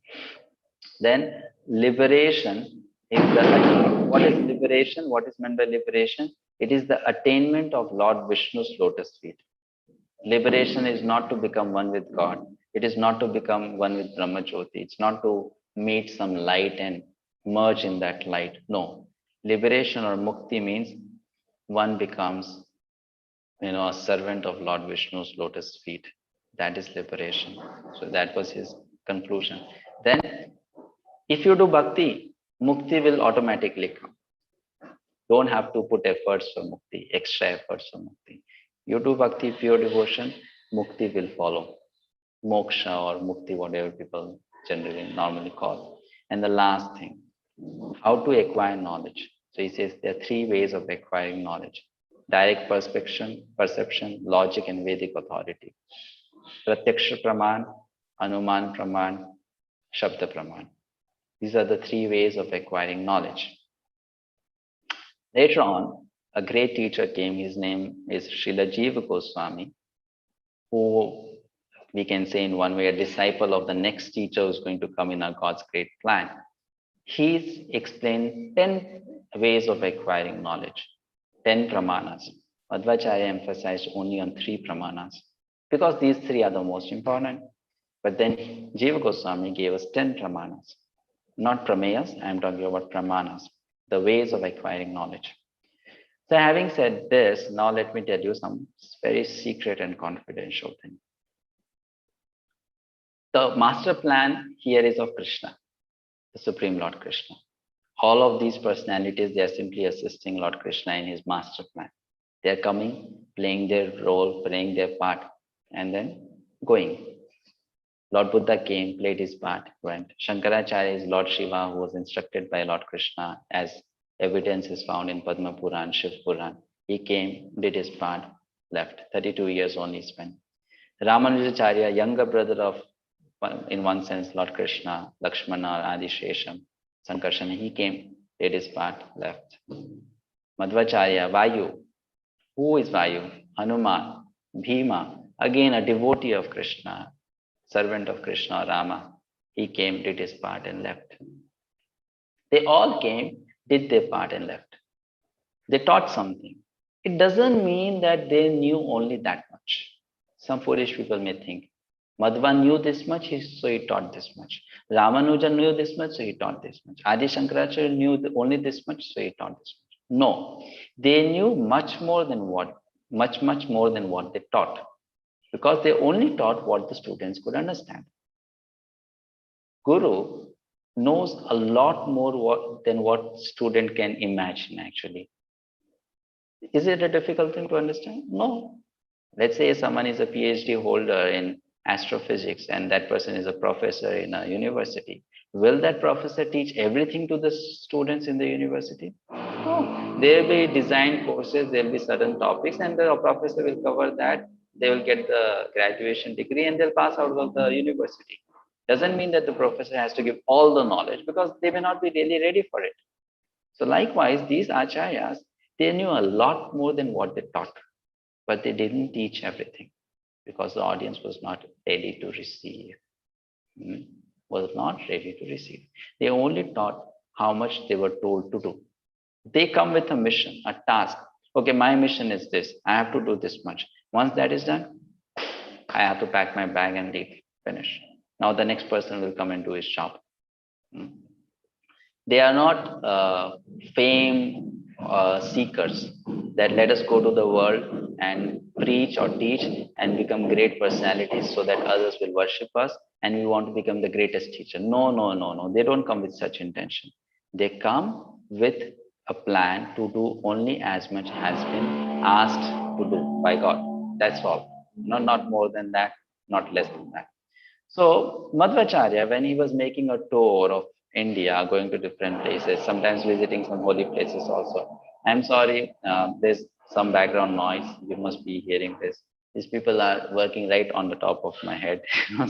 Then liberation is what is liberation? What is meant by liberation? It is the attainment of Lord Vishnu's lotus feet. Liberation is not to become one with God. It is not to become one with Brahma Jyoti. It's not to meet some light and merge in that light. No. Liberation or mukti means one becomes, a servant of Lord Vishnu's lotus feet. That is liberation. So that was his conclusion. Then, if you do bhakti, mukti will automatically come. Don't have to put efforts for mukti, extra efforts for mukti. You do bhakti, pure devotion, mukti will follow. Moksha or mukti, whatever people generally normally call. And the last thing, how to acquire knowledge. So he says there are three ways of acquiring knowledge: direct perception, logic, and Vedic authority. Pratyaksha praman, anuman praman, shabda praman. These are the three ways of acquiring knowledge. Later on, a great teacher came. His name is Srila Jiva Goswami, who we can say in one way a disciple of the next teacher who's going to come in our God's great plan. He's explained 10 ways of acquiring knowledge, 10 pramanas. Madhvacharya emphasized only on 3 pramanas because these 3 are the most important. But then Jiva Goswami gave us 10 pramanas, not Prameyas. I'm talking about pramanas, the ways of acquiring knowledge. So having said this, now let me tell you some very secret and confidential thing. The master plan here is of Krishna, the Supreme Lord Krishna. All of these personalities, they are simply assisting Lord Krishna in his master plan. They are coming, playing their role, playing their part, and then going. Lord Buddha came, played his part, went. Shankaracharya is Lord Shiva, who was instructed by Lord Krishna, as evidence is found in Padma Puran, Shiv Puran. He came, did his part, left. 32 years only spent. Ramanujacharya, younger brother of, in one sense, Lord Krishna, Lakshmana, Adi Shesham, Sankarsana, he came, did his part, left. Madhvacharya, Vayu. Who is Vayu? Hanuman, Bhima, again a devotee of Krishna, servant of Krishna, Rama. He came, did his part and left. They all came, did their part and left. They taught something. It doesn't mean that they knew only that much. Some foolish people may think, Madhva knew this much, so he taught this much. Ramanuja knew this much, so he taught this much. Adi Shankaracharya knew only this much, so he taught this much. No, they knew much more than what they taught, because they only taught what the students could understand. Guru knows a lot more than what student can imagine actually. Is it a difficult thing to understand? No. Let's say someone is a PhD holder in astrophysics and that person is a professor in a university. Will that professor teach everything to the students in the university? No. There will be designed courses, there will be certain topics, and the professor will cover that. They will get the graduation degree and they'll pass out of the university. Doesn't mean that the professor has to give all the knowledge, because they may not be really ready for it. So likewise, these acharyas, they knew a lot more than what they taught, but they didn't teach everything because the audience was not ready to receive. Was not ready to receive. They only taught how much they were told to do. They come with a mission, a task. Okay, my mission is this. I have to do this much. Once that is done, I have to pack my bag and leave. Finish. Now the next person will come and do his job. They are not fame seekers that let us go to the world and preach or teach and become great personalities so that others will worship us and we want to become the greatest teacher. No, no, no, no. They don't come with such intention. They come with a plan to do only as much has been asked to do by God. That's all. Not more than that, not less than that. So Madhvacharya, when he was making a tour of India, going to different places, sometimes visiting some holy places also. I'm sorry, there's some background noise. You must be hearing this. These people are working right on the top of my head.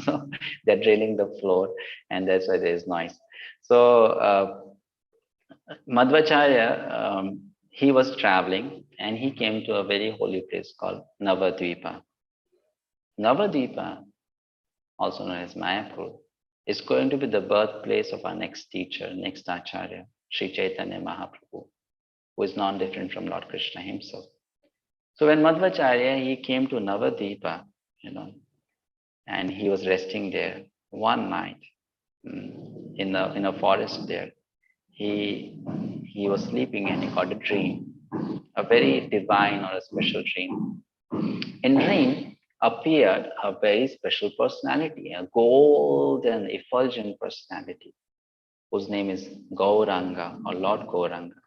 So they're drilling the floor, and that's why there's noise. So Madhvacharya, he was traveling and he came to a very holy place called Navadvipa. Navadvipa, also known as Mayapur, is going to be the birthplace of our next teacher, next Acharya, Sri Chaitanya Mahaprabhu, who is non different from Lord Krishna himself. So when Madhvacharya, he came to Navadvipa, and he was resting there one night in a forest there. He was sleeping and he got a dream, a very divine or a special dream. In dream appeared a very special personality, a golden, effulgent personality, whose name is Gauranga or Lord Gauranga.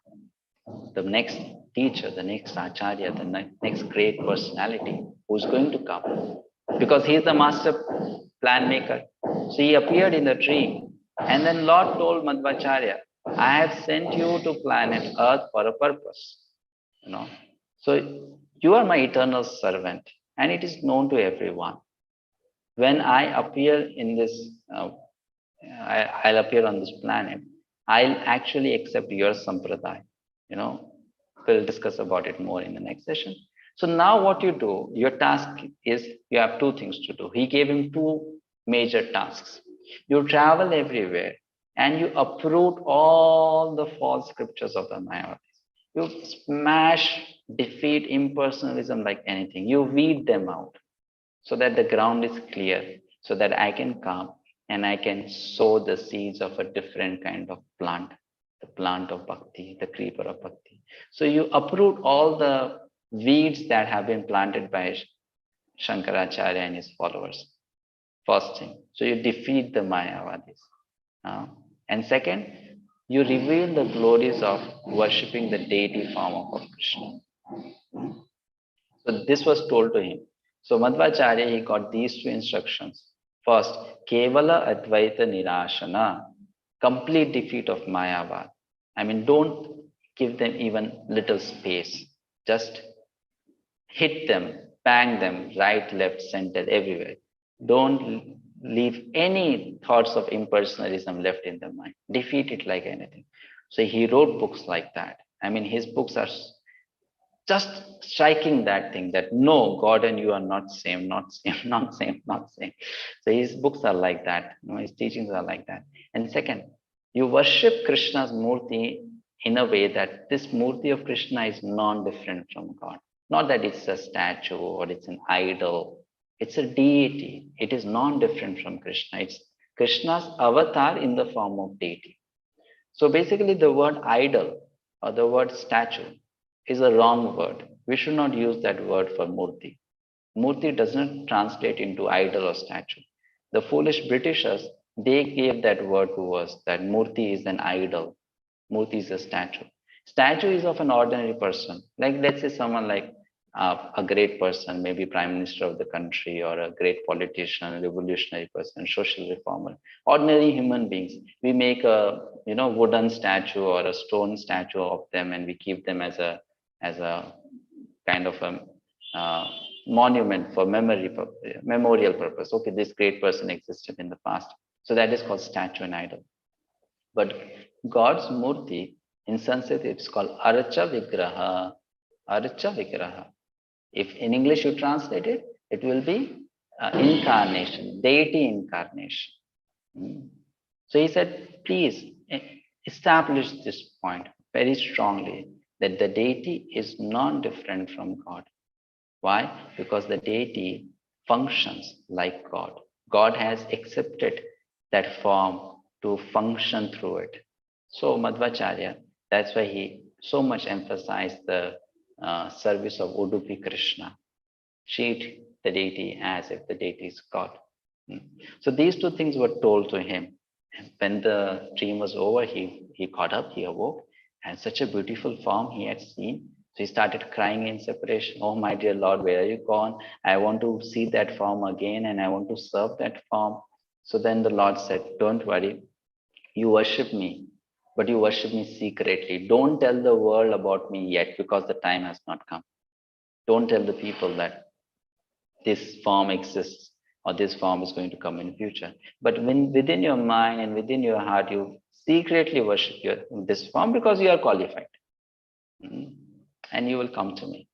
The next teacher, the next Acharya, the next great personality who's going to come. Because he is the master plan maker. So he appeared in the dream. And then Lord told Madhvacharya, I have sent you to planet Earth for a purpose. So you are my eternal servant, and it is known to everyone. When I appear in this, I'll appear on this planet, I'll actually accept your sampradaya. We'll discuss about it more in the next session. So now what you do, your task is you have two things to do. He gave him two major tasks. You travel everywhere and you uproot all the false scriptures of the Mayavadis. You smash, defeat impersonalism like anything. You weed them out so that the ground is clear, so that I can come and I can sow the seeds of a different kind of plant, the plant of bhakti, the creeper of bhakti. So you uproot all the weeds that have been planted by Shankaracharya and his followers. First thing. So you defeat the Mayavadis. And second, you reveal the glories of worshipping the deity form of Krishna. So this was told to him. So Madhvacharya, he got these two instructions. First, Kevala Advaita Nirashana, complete defeat of Mayavad. I mean, don't give them even little space. Just hit them, bang them, right, left, center, everywhere. Don't leave any thoughts of impersonalism left in the mind. Defeat it like anything. So he wrote books like that. I mean, his books are just striking that thing that no, God and you are not same, not same, not same, not same. So his books are like that. His teachings are like that. And second, you worship Krishna's murti in a way that this murti of Krishna is non-different from God. Not that it's a statue or it's an idol. It's a deity. It is non-different from Krishna. It's Krishna's avatar in the form of deity. So basically the word idol or the word statue is a wrong word. We should not use that word for murti. Murti does not translate into idol or statue. The foolish Britishers, they gave that word to us, that murti is an idol. Murti is a statue. Statue is of an ordinary person. Like let's say someone like a great person, maybe prime minister of the country or a great politician, revolutionary person, social reformer, ordinary human beings. We make a wooden statue or a stone statue of them, and we keep them as a kind of a monument for memorial purpose. Okay, this great person existed in the past. So that is called statue and idol. But God's murti, in Sanskrit, it's called Archa Vigraha. Archa Vigraha. If in English you translate it, it will be incarnation, deity incarnation. So he said, please establish this point very strongly, that the deity is non-different from God. Why? Because the deity functions like God. God has accepted that form to function through it. So Madhvacharya, that's why he so much emphasized the service of Udupi Krishna. Treat the deity as if the deity is God. So these two things were told to him. When the dream was over, he got up, he awoke, and such a beautiful form he had seen. So he started crying in separation. Oh, my dear Lord, where are you gone? I want to see that form again, and I want to serve that form. So then the Lord said, don't worry, you worship me, but you worship me secretly. Don't tell the world about me yet, because the time has not come. Don't tell the people that this form exists or this form is going to come in the future. But when within your mind and within your heart, you secretly worship this form because you are qualified. And you will come to me.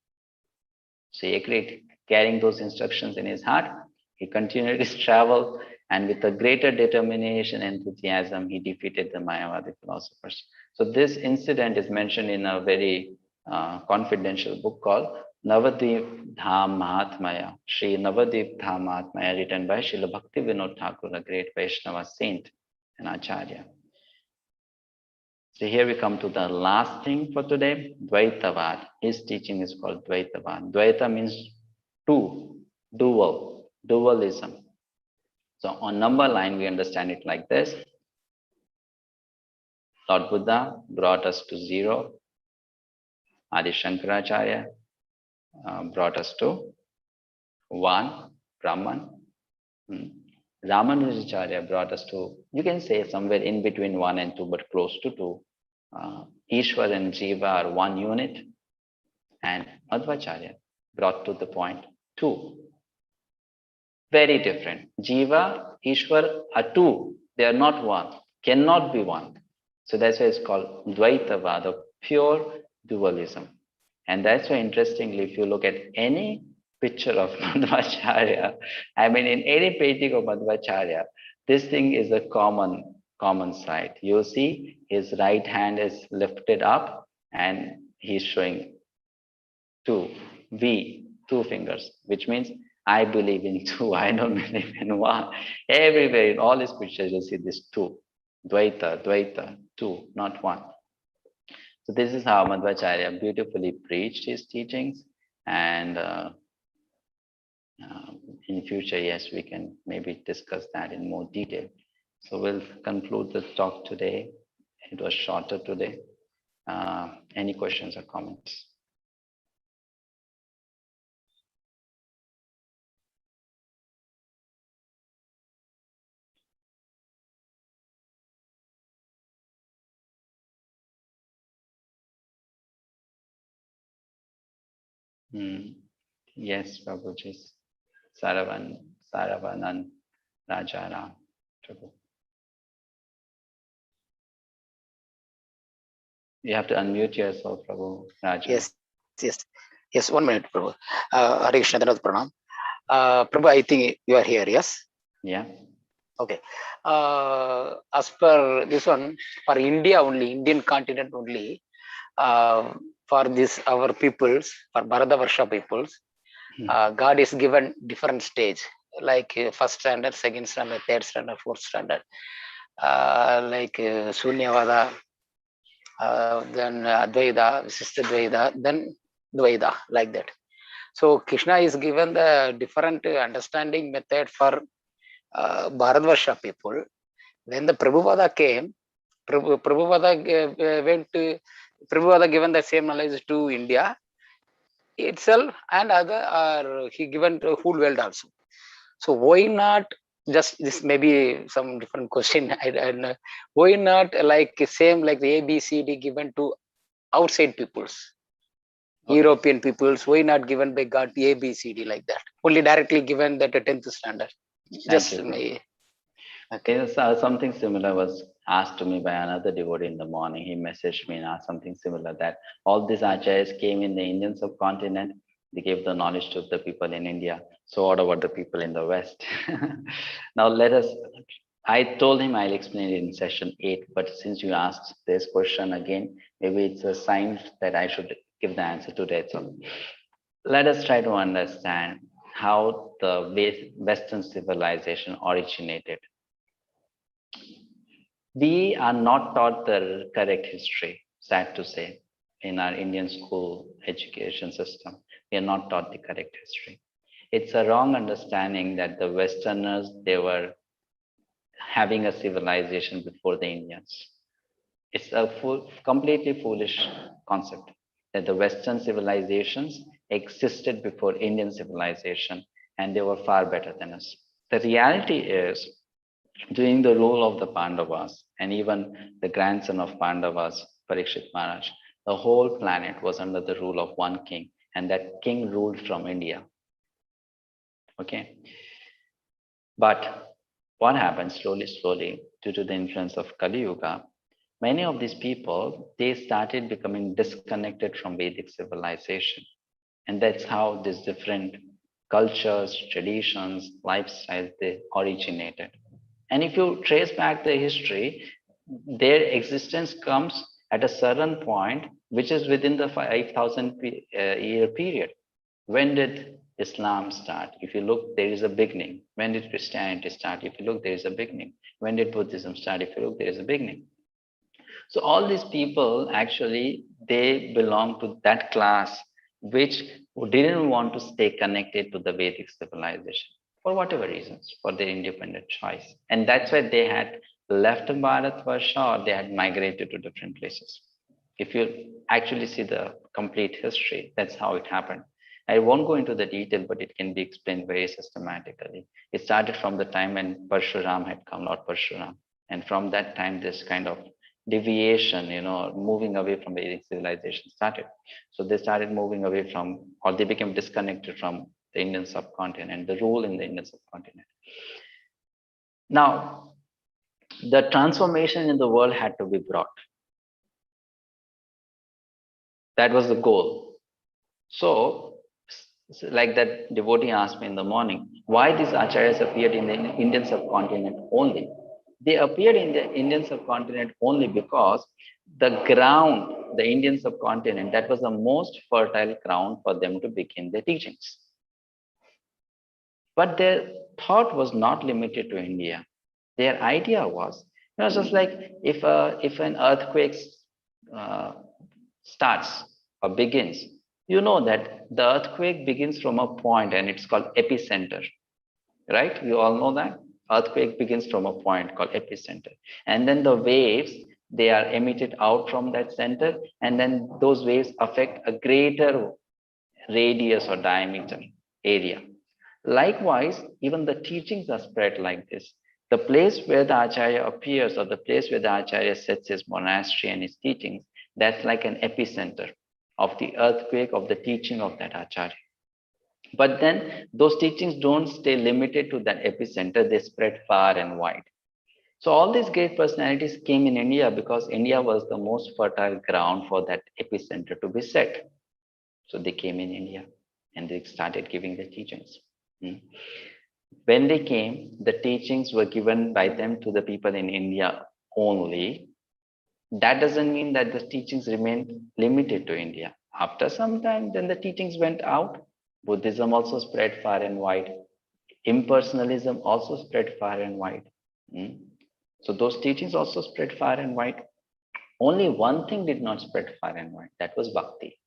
So he agreed, carrying those instructions in his heart. He continued his travel, and with a greater determination and enthusiasm, he defeated the Mayavadi philosophers. So this incident is mentioned in a very confidential book called Navadvip Dham Mahatmaya, Sri Navadvip Dham Mahatmaya, written by Srila Bhakti Vinod Thakur, a great Vaishnava saint and Acharya. So here we come to the last thing for today, Dvaitavada. His teaching is called Dvaitavada. Dvaita means two, dual, dualism. So on number line, we understand it like this. Lord Buddha brought us to zero. Adi Shankaracharya brought us to one, Brahman. Ramanujacharya brought us to, you can say somewhere in between 1 and 2, but close to 2. Ishvara and Jiva are one unit, and Madhvacharya brought to the point 2. Very different. Jiva, Ishvara are 2. They are not one, cannot be one. So that's why it's called Dvaitavada, pure dualism. And that's why, interestingly, if you look at any picture of Madhvacharya, I mean, in any painting of Madhvacharya, this thing is a common sight. You'll see his right hand is lifted up and he's showing two fingers, which means I believe in two, I don't believe in one. Everywhere in all his pictures, you'll see this two. Dvaita, two, not one. So this is how Madhvacharya beautifully preached his teachings, and in future, yes, we can maybe discuss that in more detail. So we'll conclude the talk today. It was shorter today. Any questions or comments? Yes, Prabhuji. Saravanan Rajaram. Prabhu. You have to unmute yourself, Prabhu. Raja. Yes. 1 minute, Prabhu. Hare Krishna, Dhanavad Pranam. Prabhu, I think you are here, yes? Yeah. Okay. As per this one, for India only, Indian continent only, for this our peoples, for Bharatavarsha peoples, God is given different stage, like first standard, second standard, third standard, fourth standard, like Sunyavada, then Advaita, Sister Dvaita, then Dvaita, like that. So Krishna is given the different understanding method for Bharatvarsha people. When the Prabhupada came, Prabhupada went to Prabhupada given the same knowledge to India itself, and other are he given to whole world also. So why not just this? Maybe some different question. I don't know. Why not like same like the ABCD given to outside peoples, okay. European peoples? Why not given by God ABCD like that? Only directly given that 10th standard. Just me. Okay, so something similar was asked to me by another devotee in the morning. He messaged me and asked something similar, that all these acharyas came in the Indian subcontinent. They gave the knowledge to the people in India. So what about the people in the West? Now I told him I'll explain it in session 8, but since you asked this question again, maybe it's a sign that I should give the answer today. So let us try to understand how the Western civilization originated. We are not taught the correct history, sad to say, in our Indian school education system. We are not taught the correct history. It's a wrong understanding that the Westerners, they were having a civilization before the Indians. It's a completely foolish concept that the Western civilizations existed before Indian civilization and they were far better than us. The reality is, during the rule of the Pandavas and even the grandson of Pandavas, Parikshit Maharaj, the whole planet was under the rule of one king, and that king ruled from India. Okay. But what happened slowly, due to the influence of Kali Yuga, many of these people, they started becoming disconnected from Vedic civilization. And that's how these different cultures, traditions, lifestyles, they originated. And if you trace back the history, their existence comes at a certain point, which is within the 5,000 year period. When did Islam start? If you look, there is a beginning. When did Christianity start? If you look, there is a beginning. When did Buddhism start? If you look, there is a beginning. So all these people, actually, they belong to that class which didn't want to stay connected to the Vedic civilization for whatever reasons, for their independent choice. And that's why they had left Bharatvarsha or they had migrated to different places. If you actually see the complete history, that's how it happened. I won't go into the detail, but it can be explained very systematically. It started from the time when Parshuram had come, Lord Parshuram. And from that time, this kind of deviation, moving away from Vedic civilization started. So they started moving away from, or they became disconnected from the Indian subcontinent, the rule in the Indian subcontinent. Now, the transformation in the world had to be brought. That was the goal. So, like that devotee asked me in the morning, why these acharyas appeared in the Indian subcontinent only? They appeared in the Indian subcontinent only because the ground, the Indian subcontinent, that was the most fertile ground for them to begin their teachings. But their thought was not limited to India. Their idea was, just like if an earthquake starts or begins, that the earthquake begins from a point and it's called epicenter, right? You all know that earthquake begins from a point called epicenter, and then the waves, they are emitted out from that center, and then those waves affect a greater radius or diameter area. Likewise, even the teachings are spread like this. The place where the Acharya appears, or the place where the Acharya sets his monastery and his teachings, that's like an epicenter of the earthquake of the teaching of that Acharya. But then those teachings don't stay limited to that epicenter, they spread far and wide. So all these great personalities came in India because India was the most fertile ground for that epicenter to be set. So they came in India and they started giving the teachings. When they came, the teachings were given by them to the people in India only. That doesn't mean that the teachings remained limited to India. After some time, then the teachings went out. Buddhism also spread far and wide. Impersonalism also spread far and wide. So those teachings also spread far and wide. Only one thing did not spread far and wide. That was bhakti.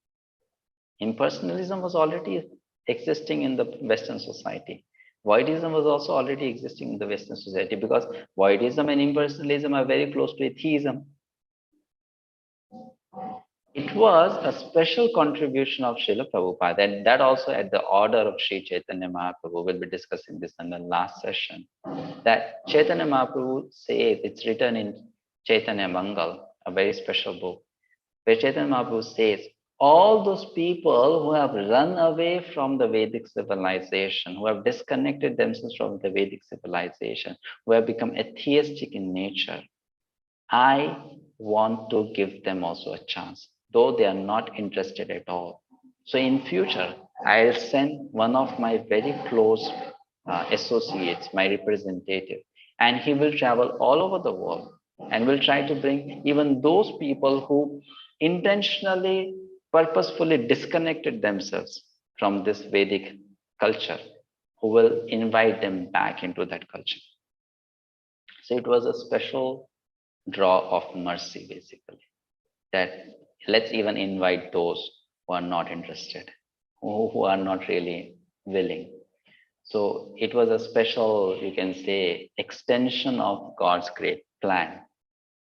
Impersonalism was already existing in the Western society. Voidism was also already existing in the Western society because voidism and impersonalism are very close to atheism. It was a special contribution of Srila Prabhupada, and that also at the order of Sri Chaitanya Mahaprabhu. We'll be discussing this in the last session. That Chaitanya Mahaprabhu says, it's written in Chaitanya Mangal, a very special book, where Chaitanya Mahaprabhu says, all those people who have run away from the Vedic civilization, who have disconnected themselves from the Vedic civilization, who have become atheistic in nature, I want to give them also a chance, though they are not interested at all. So in future, I'll send one of my very close associates, my representative, and he will travel all over the world and will try to bring even those people who intentionally, purposefully disconnected themselves from this Vedic culture, who will invite them back into that culture. So it was a special draw of mercy, basically, that let's even invite those who are not interested, who are not really willing. So it was a special, you can say, extension of God's great plan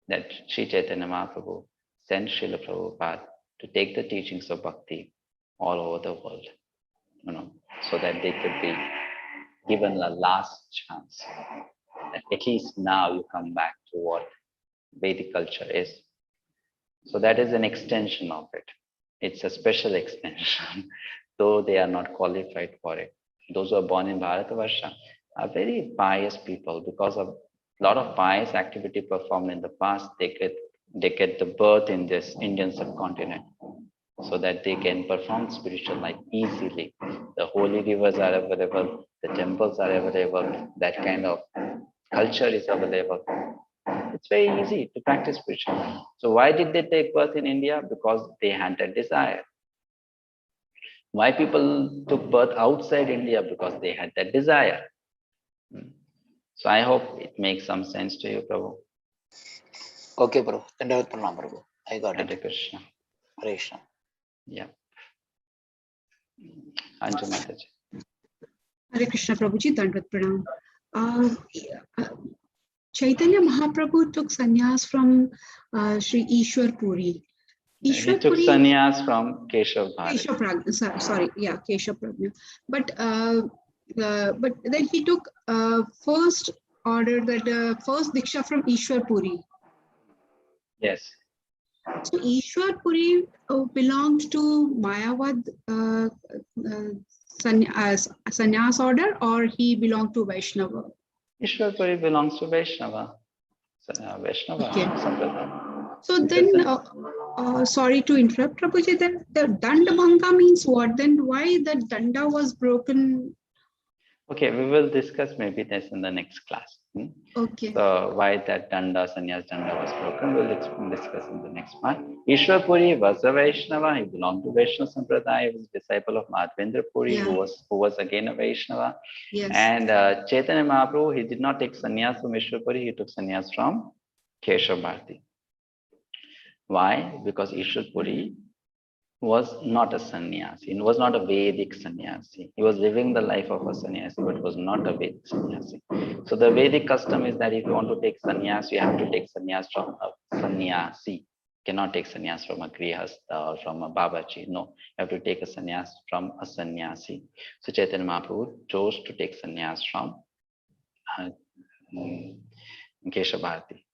that Sri Chaitanya Mahaprabhu sent Srila Prabhupada to take the teachings of bhakti all over the world, so that they could be given a last chance. That at least now you come back to what Vedic culture is. So that is an extension of it. It's a special extension, though they are not qualified for it. Those who are born in Bharatavarsha are very pious people because of a lot of pious activity performed in the past. They get the birth in this Indian subcontinent so that they can perform spiritual life easily. The holy rivers are available, the temples are available, that kind of culture is available. It's very easy to practice spiritual life. So why did they take birth in India? Because they had that desire. Why people took birth outside India? Because they had that desire. So I hope it makes some sense to you, Prabhu. Okay, Prabhu. Dandavad Pranam, Prabhu. I got Hare it. Krishna. Hare Krishna. Yeah. Anju Mataji. Hare Krishna Prabhuji, Dandavad Pranam. Chaitanya Mahaprabhu took sannyas from Sri Ishwar Puri. He took sannyas from Keshav Bharati. Sorry, yeah, Keshav Prajna. But then he took first order, that first diksha from Ishwar Puri. Yes. So Ishwar Puri belonged to Mayavad sannyas order, or he belonged to Vaishnava? Ishwar Puri belongs to Vaishnava. Vaishnava. Okay. Sampradaya. So then, sorry to interrupt, Prabhuji, then the Dandabhanga means what? Then why the Danda was broken? Okay, we will discuss maybe this in the next class. Okay. So why that Sannyas Danda was broken, we'll discuss in the next one. Ishwar Puri was a Vaishnava. He belonged to Vaishnava Sampradaya. He was a disciple of Madhavendra Puri, Yeah. who was again a Vaishnava. Yes. And Chaitanya Mahaprabhu, he did not take sannyas from Ishwar Puri. He took sannyas from Keshav Bharati. Why? Because Ishwar Puri was not a sannyasi. He was not a Vedic sannyasi. He was living the life of a sannyasi, but was not a Vedic sannyasi. So the Vedic custom is that if you want to take sannyas, you have to take sannyas from a sannyasi. You cannot take sannyas from a grihastha or from a babaji. No, you have to take a sannyas from a sannyasi. So Chaitanya Mahaprabhu chose to take sannyas from Keshav Bharati.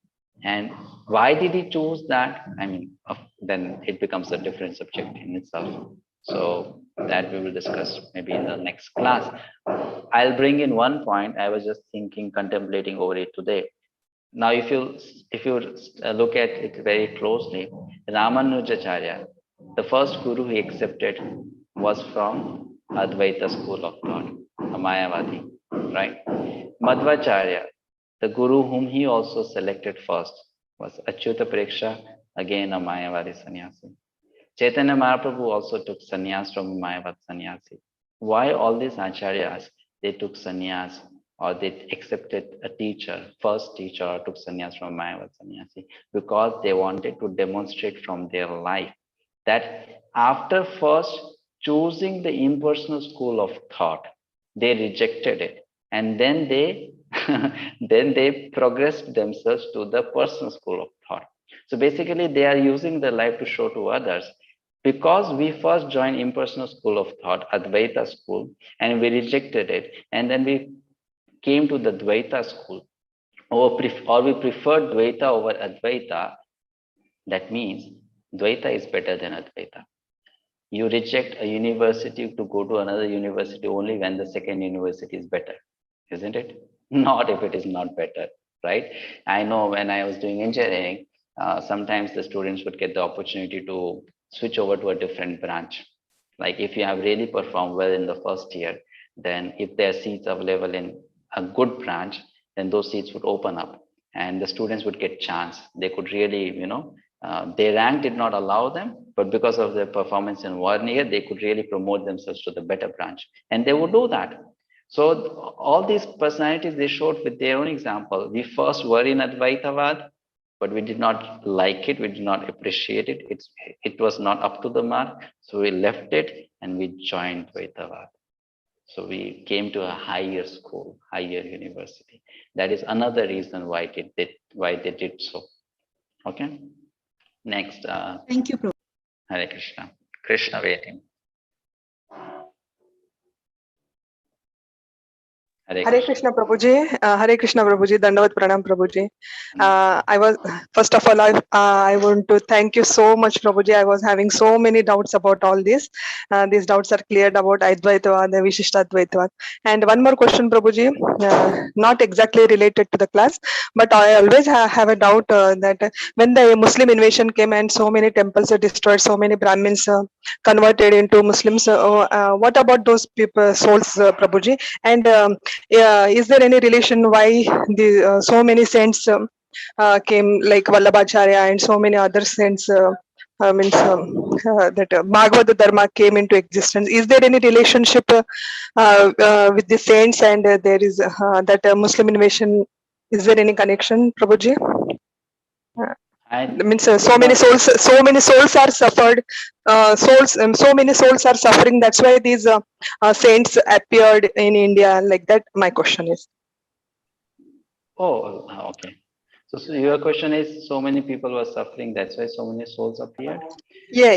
And why did he choose that? I mean, then it becomes a different subject in itself. So that we will discuss maybe in the next class. I'll bring in one point. I was just thinking, contemplating over it today. Now, if you look at it very closely, Ramanujacharya, the first guru he accepted was from Advaita school of thought, a Mayavadi, right? Madhvacharya, the guru whom he also selected first, was Achyuta Preksha, again a Mayavadi sannyasi. Chaitanya Mahaprabhu also took sannyas from Mayavad sannyasi. Why all these acharyas, they took sannyas or they accepted a teacher, first teacher, or took sannyas from Mayavad sannyasi? Because they wanted to demonstrate from their life that after first choosing the impersonal school of thought, they rejected it. And then they then they progressed themselves to the personal school of thought. So basically, they are using their life to show to others. Because we first joined impersonal school of thought, Advaita school, and we rejected it, and then we came to the Dvaita school, or we preferred Dvaita over Advaita, that means Dvaita is better than Advaita. You reject a university to go to another university only when the second university is better, isn't it? Not if it is not better, right? I know when I was doing engineering, sometimes the students would get the opportunity to switch over to a different branch. Like if you have really performed well in the first year, then if there are seats available in a good branch, then those seats would open up and the students would get chance. They could really, their rank did not allow them, but because of their performance in 1 year, they could really promote themselves to the better branch. And they would do that. So all these personalities, they showed with their own example. We first were in Dvaitavada, but we did not like it. We did not appreciate it. It was not up to the mark. So we left it and we joined Dvaitavada. So we came to a higher school, higher university. That is another reason why they did so. Okay. Next. Thank you, Prabhu. Hare Krishna. Krishna waiting. Hare Krishna Prabhuji, Hare Krishna Prabhuji, Dandavat Pranam Prabhuji. First of all, I want to thank you so much Prabhuji. I was having so many doubts about all this. These doubts are cleared about Advaitavada, Vishishtadvaitavada. And one more question Prabhuji, not exactly related to the class, but I always have a doubt that when the Muslim invasion came and so many temples are destroyed, so many Brahmins converted into Muslims, what about those people, souls Prabhuji? And is there any relation why the so many saints came, like Vallabhacharya and so many other saints that Bhagavad Dharma came into existence? Is there any relationship with the saints and there is that Muslim invasion? Is there any connection, Prabhuji? Means so many souls are suffered, so many souls are suffering. That's why these saints appeared in India like that. My question is. Oh, okay. So your question is, so many people were suffering, that's why so many souls appeared? Yeah.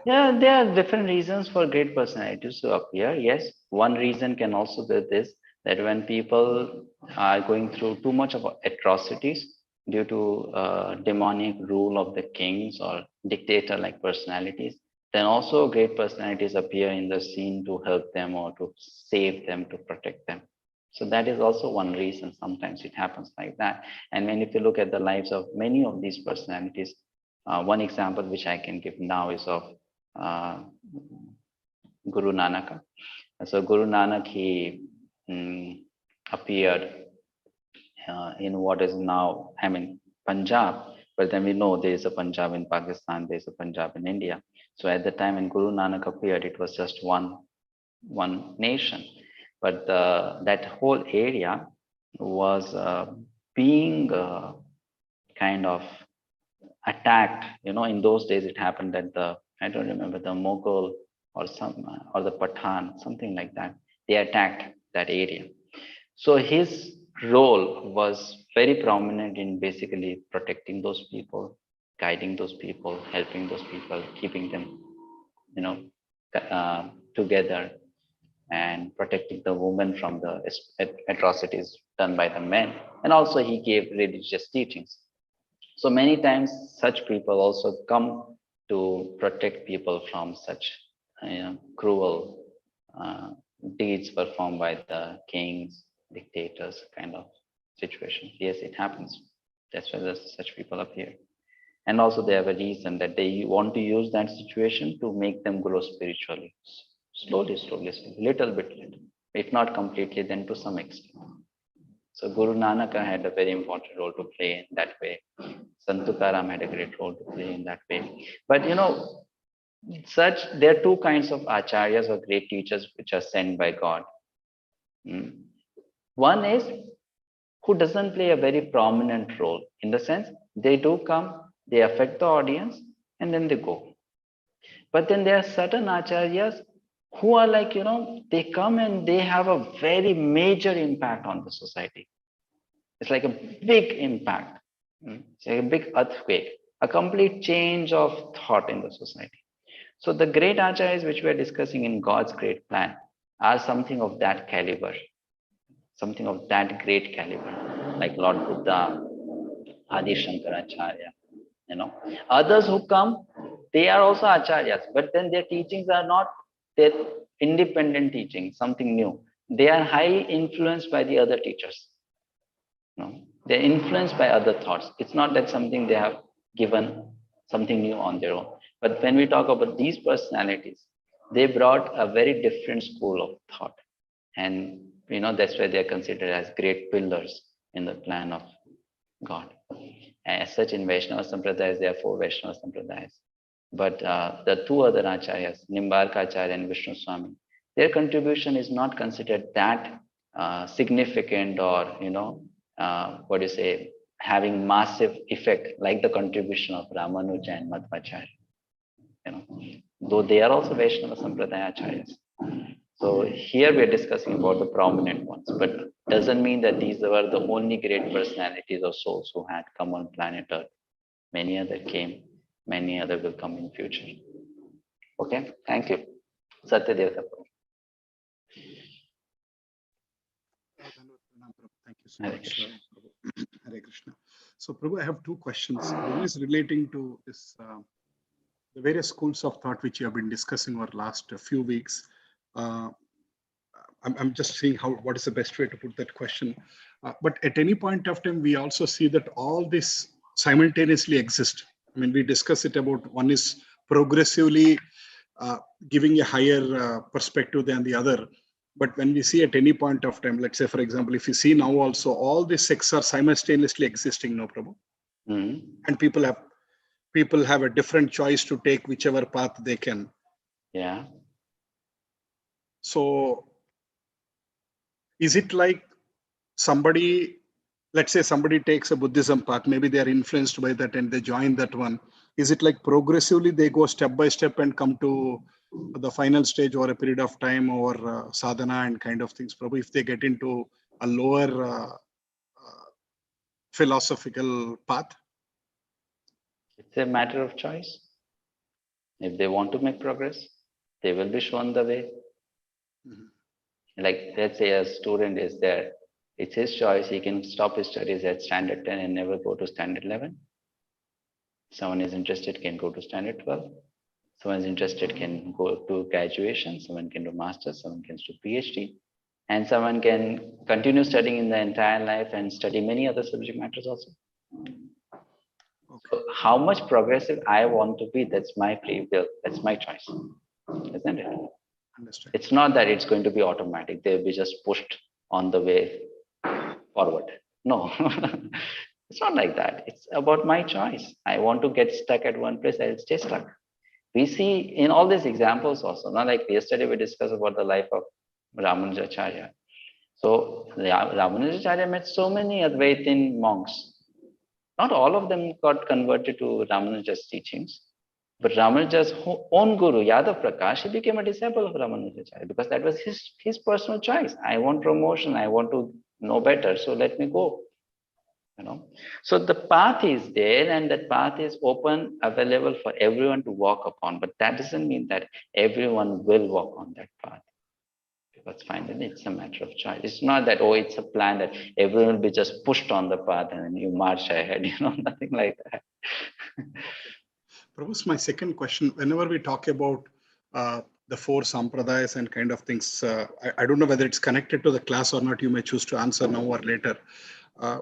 Yeah, there are different reasons for great personalities to appear. Yes, one reason can also be this, that when people are going through too much of atrocities due to demonic rule of the kings or dictator-like personalities, then also great personalities appear in the scene to help them or to save them, to protect them. So that is also one reason. Sometimes it happens like that. And then if you look at the lives of many of these personalities, one example which I can give now is of Guru Nanak. So Guru Nanak, he appeared in what is now, I mean, Punjab, but then we know there is a Punjab in Pakistan, there is a Punjab in India. So at the time when Guru Nanak appeared, it was just one nation, but that whole area was being kind of attacked. You know, in those days it happened that I don't remember, the Mughal or or the Pathan, something like that, they attacked that area. So his role was very prominent in basically protecting those people, guiding those people, helping those people, keeping them, you know, together, and protecting the women from the atrocities done by the men. And also he gave religious teachings. So many times such people also come to protect people from such cruel deeds performed by the kings, dictators kind of situation. Yes, it happens. That's why such people appear. And also they have a reason that they want to use that situation to make them grow spiritually. Slowly, little bit, if not completely, then to some extent. So Guru Nanak had a very important role to play in that way. Sant Tukaram had a great role to play in that way. But you know, there are two kinds of acharyas or great teachers which are sent by God. One is who doesn't play a very prominent role, in the sense they do come, they affect the audience, and then they go. But then there are certain acharyas who are like, you know, they come and they have a very major impact on the society. It's like a big impact. It's like a big earthquake, a complete change of thought in the society. So the great acharyas which we are discussing in God's great plan are something of that caliber, something of that great caliber, like Lord Buddha, Adi Shankaracharya, you know. Others who come, they are also acharyas, but then their teachings are not their independent teaching, something new. They are highly influenced by the other teachers. No, they're influenced by other thoughts. It's not that something they have given something new on their own. But when we talk about these personalities, they brought a very different school of thought. And you know, that's why they're considered as great pillars in the plan of God. As such, in Vaishnava Sampradayas, there are 4 Vaishnava Sampradayas. But the 2 other acharyas, Nimbarka Acharya and Vishnu Swami, their contribution is not considered that significant, or, you know, what do you say, having massive effect like the contribution of Ramanuja and Madhvacharya. You know, though they are also Vaishnava Sampradaya acharyas. So here we are discussing about the prominent ones, but doesn't mean that these were the only great personalities or souls who had come on planet Earth. Many other came, many other will come in future. Okay, thank you. Satyadeva. Thank you so much, Prabhu. Hare Krishna. So, Prabhu, I have 2 questions. One is relating to this, the various schools of thought which you have been discussing over the last few weeks. I'm just seeing what is the best way to put that question. But at any point of time, we also see that all this simultaneously exist. I mean, we discuss it about one is progressively giving a higher perspective than the other. But when we see at any point of time, let's say, for example, if you see now also, all these sects are simultaneously existing, no, Prabhu? And people have a different choice to take whichever path they can. Yeah. So is it like somebody, let's say somebody takes a Buddhism path, maybe they are influenced by that and they join that one. Is it like progressively they go step by step and come to the final stage over a period of time, or sadhana and kind of things? Probably if they get into a lower philosophical path? It's a matter of choice. If they want to make progress, they will be shown the way. Like, let's say a student is there, it's his choice. He can stop his studies at standard 10 and never go to standard 11. Someone is interested can go to standard 12. Someone is interested can go to graduation. Someone can do master's. Someone can do PhD. And someone can continue studying in the entire life and study many other subject matters also. So how much progressive I want to be, that's my free will. That's my choice. Isn't it? Understand. It's not that it's going to be automatic. They'll be just pushed on the way forward. No, it's not like that. It's about my choice. I want to get stuck at one place, I'll stay stuck. We see in all these examples also, not like yesterday we discussed about the life of Ramanujacharya. So Ramanujacharya met so many Advaitin monks. Not all of them got converted to Ramanuja's teachings. But Ramanuja's own guru, Yadav Prakash, he became a disciple of Ramanujacharya because that was his personal choice. I want promotion, I want to know better, so let me go. So the path is there, and that path is open, available for everyone to walk upon. But that doesn't mean that everyone will walk on that path. Because finally, it's a matter of choice. It's not that, oh, it's a plan that everyone will be just pushed on the path and then you march ahead, nothing like that. Prabhu, my second question, whenever we talk about the four sampradayas and kind of things, I don't know whether it's connected to the class or not, you may choose to answer now or later.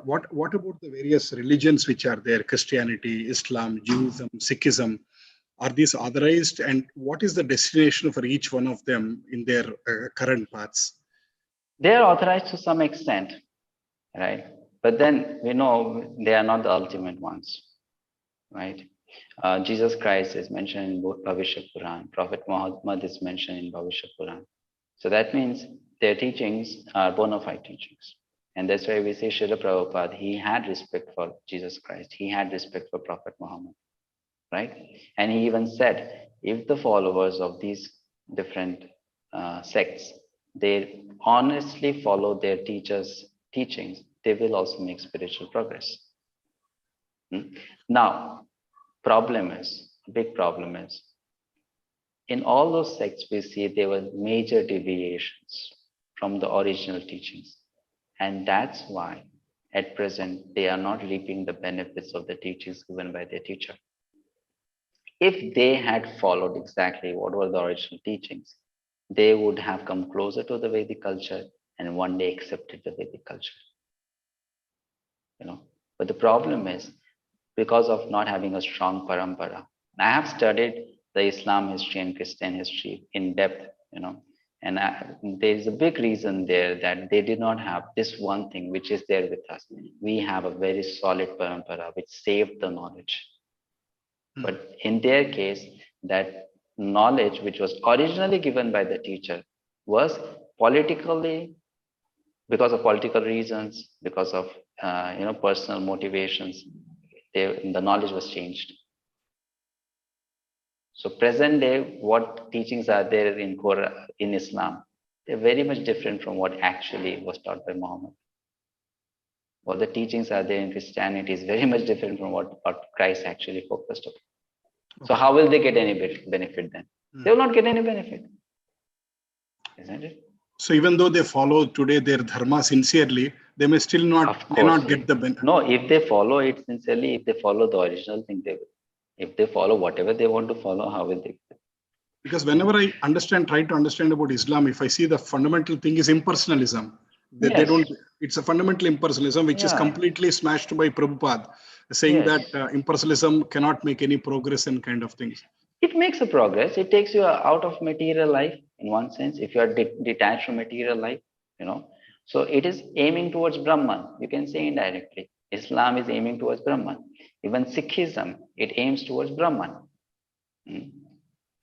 What about the various religions which are there, Christianity, Islam, Judaism, Sikhism? Are these authorized, and what is the destination for each one of them in their current paths? They are authorized to some extent, right? But then we know they are not the ultimate ones, right? Jesus Christ is mentioned in Bhavishya Puran. Prophet Muhammad is mentioned in Bhavishya Puran. So that means their teachings are bona fide teachings. And that's why we say Srila Prabhupada, he had respect for Jesus Christ. He had respect for Prophet Muhammad, right? And he even said, if the followers of these different sects, they honestly follow their teachers' teachings, they will also make spiritual progress. Now, big problem is, in all those sects we see there were major deviations from the original teachings. And that's why at present they are not reaping the benefits of the teachings given by their teacher. If they had followed exactly what were the original teachings, they would have come closer to the Vedic culture and one day accepted the Vedic culture. But the problem is, because of not having a strong parampara. I have studied the Islam history and Christian history in depth, and there is a big reason there that they did not have this one thing which is there with us. We have a very solid parampara which saved the knowledge. But in their case, that knowledge which was originally given by the teacher was politically, because of political reasons, because of personal motivations, the knowledge was changed. So present day, what teachings are there in Islam, they're very much different from what actually was taught by Muhammad. What the teachings are there in Christianity is very much different from what Christ actually focused on. So how will they get any benefit then? They will not get any benefit, isn't it? So even though they follow today their dharma sincerely, they may still not get the benefit. No, if they follow it sincerely, if they follow the original thing, they will. If they follow whatever they want to follow, how will they? Because whenever I try to understand about Islam, if I see the fundamental thing is impersonalism. They don't. It's a fundamental impersonalism which is completely smashed by Prabhupada, saying that impersonalism cannot make any progress and kind of things. It makes a progress. It takes you out of material life in one sense. If you are detached from material life, So it is aiming towards Brahman. You can say indirectly. Islam is aiming towards Brahman. Even Sikhism, it aims towards Brahman.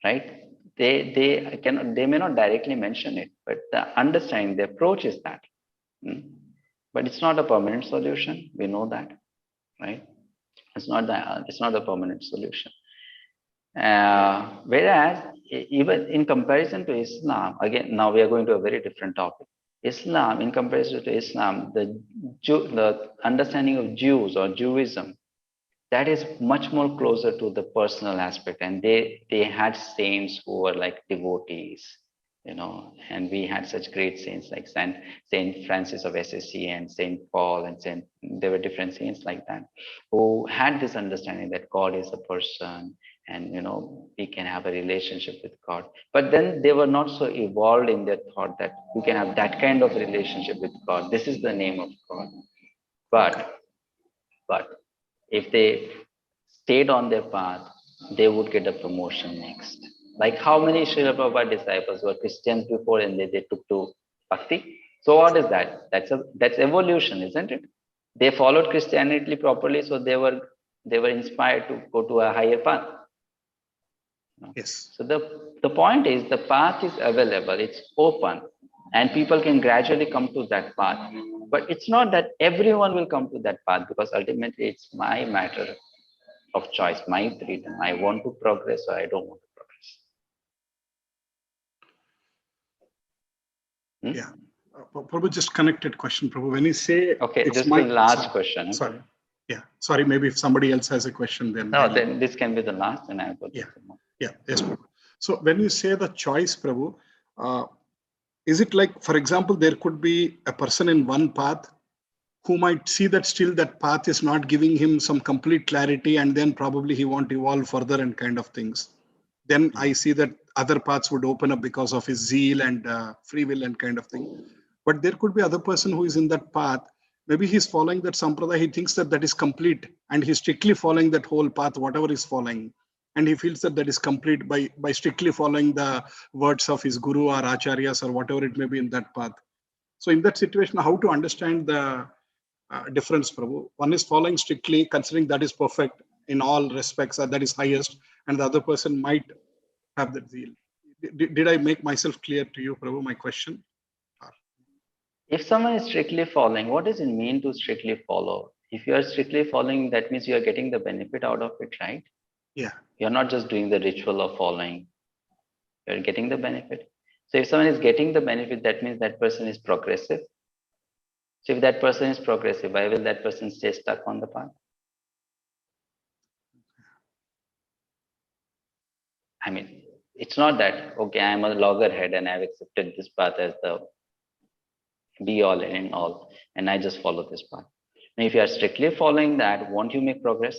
Right? They may not directly mention it, but the understanding, the approach is that. But it's not a permanent solution. We know that, right? It's not a permanent solution. Whereas even in comparison to Islam, again, now we are going to a very different topic. Islam, in comparison to Islam, the understanding of Jews or Jewism, that is much more closer to the personal aspect. And they had saints who were like devotees, and we had such great saints like Saint Francis of Assisi and Saint Paul and there were different saints like that who had this understanding that God is a person, and we can have a relationship with God. But then they were not so evolved in their thought that we can have that kind of relationship with God. This is the name of God. But if they stayed on their path, they would get a promotion next. Like how many Srila Prabhupada disciples were Christians before and they took to bhakti? So what is that? That's evolution, isn't it? They followed Christianity properly, so they were inspired to go to a higher path. Yes. So the point is the path is available, it's open, and people can gradually come to that path. But it's not that everyone will come to that path, because ultimately it's my matter of choice, my freedom. I want to progress or I don't want to progress. Yeah. Prabhu, just connected question, Prabhu. When you say, okay, it's this is the last question. Sorry. Yeah. Sorry, maybe if somebody else has a question, then. No, then this can be the last, and I'll go to more. Yeah. Yes, Prabhu. So when you say the choice, Prabhu, is it like, for example, there could be a person in one path who might see that still that path is not giving him some complete clarity, and then probably he won't evolve further and kind of things. Then I see that other paths would open up because of his zeal and free will and kind of thing. But there could be other person who is in that path. Maybe he's following that sampradaya. He thinks that is complete, and he's strictly following that whole path, whatever he's following. And he feels that is complete by strictly following the words of his guru or acharyas or whatever it may be in that path. So in that situation, how to understand the difference, Prabhu? One is following strictly, considering that is perfect in all respects, that is highest, and the other person might have that zeal. Did I make myself clear to you, Prabhu, my question? If someone is strictly following, what does it mean to strictly follow? If you are strictly following, that means you are getting the benefit out of it, right? Yeah. You're not just doing the ritual of following. You're getting the benefit. So if someone is getting the benefit, that means that person is progressive. So if that person is progressive, why will that person stay stuck on the path? I mean, it's not that, okay, I'm a loggerhead and I've accepted this path as the be all and end all, and I just follow this path. And if you are strictly following that, won't you make progress?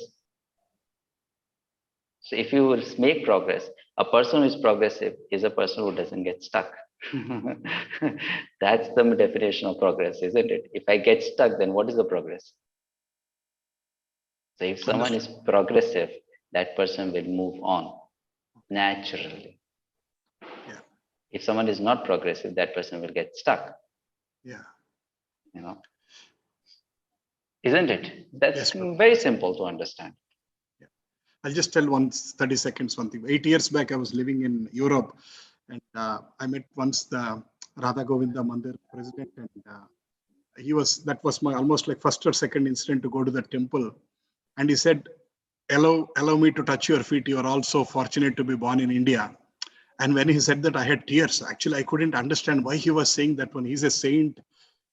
So if you will make progress, a person who is progressive is a person who doesn't get stuck. That's the definition of progress, isn't it? If I get stuck, then what is the progress? So if someone is progressive, that person will move on naturally. Yeah. If someone is not progressive, that person will get stuck. Yeah. Isn't it? That's very simple to understand. Yeah. I'll just tell 30 seconds one thing. 8 years back, I was living in Europe, and I met once the Radha Govinda Mandir president, and that was my almost like first or second incident to go to the temple. And he said, allow me to touch your feet. You are also fortunate to be born in India. And when he said that, I had tears. Actually, I couldn't understand why he was saying that. When he's a saint,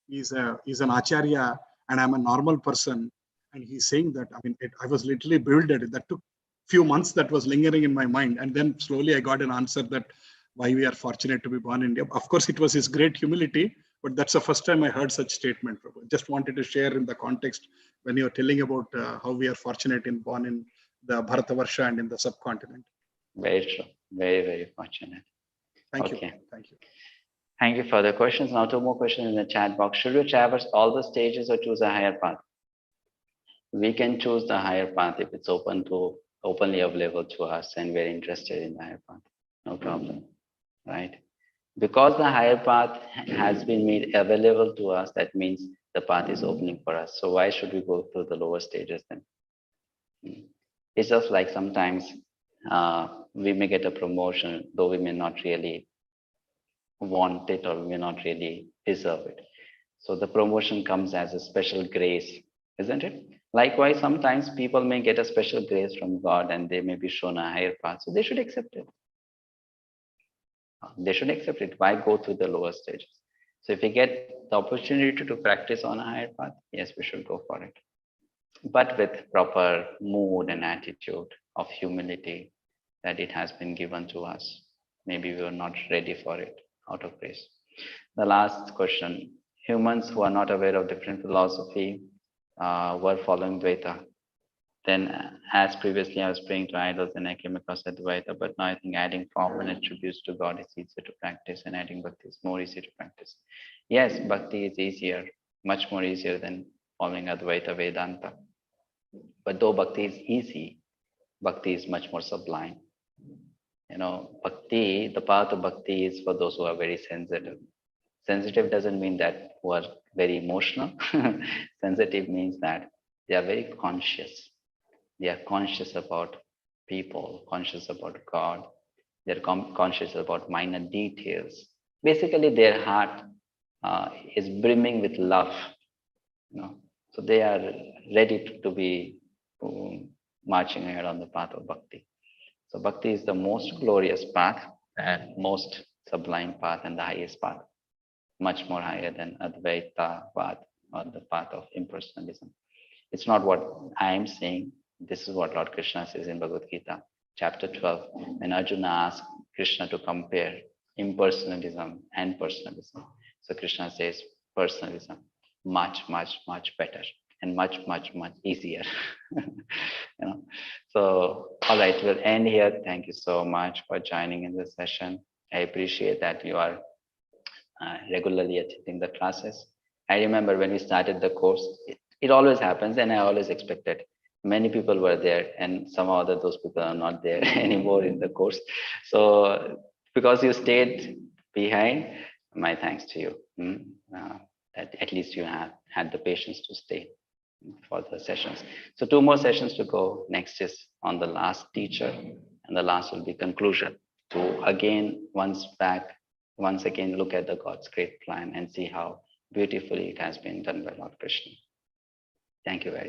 he's an acharya, and I'm a normal person, and he's saying that. I mean, I was literally bewildered. That took few months. That was lingering in my mind, and then slowly I got an answer that why we are fortunate to be born in India. Of course, it was his great humility, but that's the first time I heard such statement. Just wanted to share in the context when you're telling about how we are fortunate in born in the Bharatavarsha and in the subcontinent. Very true. Very, very fortunate. Thank you. Thank you. Thank you for the questions. Now 2 more questions in the chat box. Should we traverse all the stages or choose a higher path? We can choose the higher path if it's openly available to us and we're interested in the higher path. No problem, right? Because the higher path has been made available to us, that means the path is opening for us. So why should we go through the lower stages then? It's just like sometimes we may get a promotion, though we may not really want it or we may not really deserve it. So the promotion comes as a special grace, isn't it? Likewise, sometimes people may get a special grace from God and they may be shown a higher path, so they should accept it. They should accept it. Why go through the lower stages? So if we get the opportunity to practice on a higher path, yes, we should go for it. But with proper mood and attitude of humility that it has been given to us. Maybe we were not ready for it out of grace. The last question. Humans who are not aware of different philosophy were following Dvaita. Then, as previously I was praying to idols and I came across Advaita, but now I think adding form and attributes to God is easier to practice and adding bhakti is more easy to practice. Yes, bhakti is easier, much more easier than following Advaita Vedanta. But though bhakti is easy, bhakti is much more sublime. You know, bhakti, the path of bhakti is for those who are very sensitive. Sensitive doesn't mean that who are very emotional. Sensitive means that they are very conscious. They are conscious about people, conscious about God. They're conscious about minor details. Basically, their heart is brimming with love. You know, so they are ready to be marching ahead on the path of bhakti. So bhakti is the most glorious path and most sublime path and the highest path, much more higher than Dvaitavada or the path of impersonalism. It's not what I am saying. This is what Lord Krishna says in Bhagavad Gita, chapter 12, when Arjuna asked Krishna to compare impersonalism and personalism. So Krishna says personalism, much, much, much better and much, much, much easier. You know. So, all right, we'll end here. Thank you so much for joining in this session. I appreciate that you are regularly attending the classes. I remember when we started the course, it always happens, and I always expected many people were there, and somehow that those people are not there anymore in the course. So because you stayed behind, my thanks to you. That at least you have had the patience to stay for the sessions. So 2 more sessions to go. Next is on the last teacher, and the last will be conclusion, to again once again look at the God's great plan and see how beautifully it has been done by Lord Krishna. Thank you very much.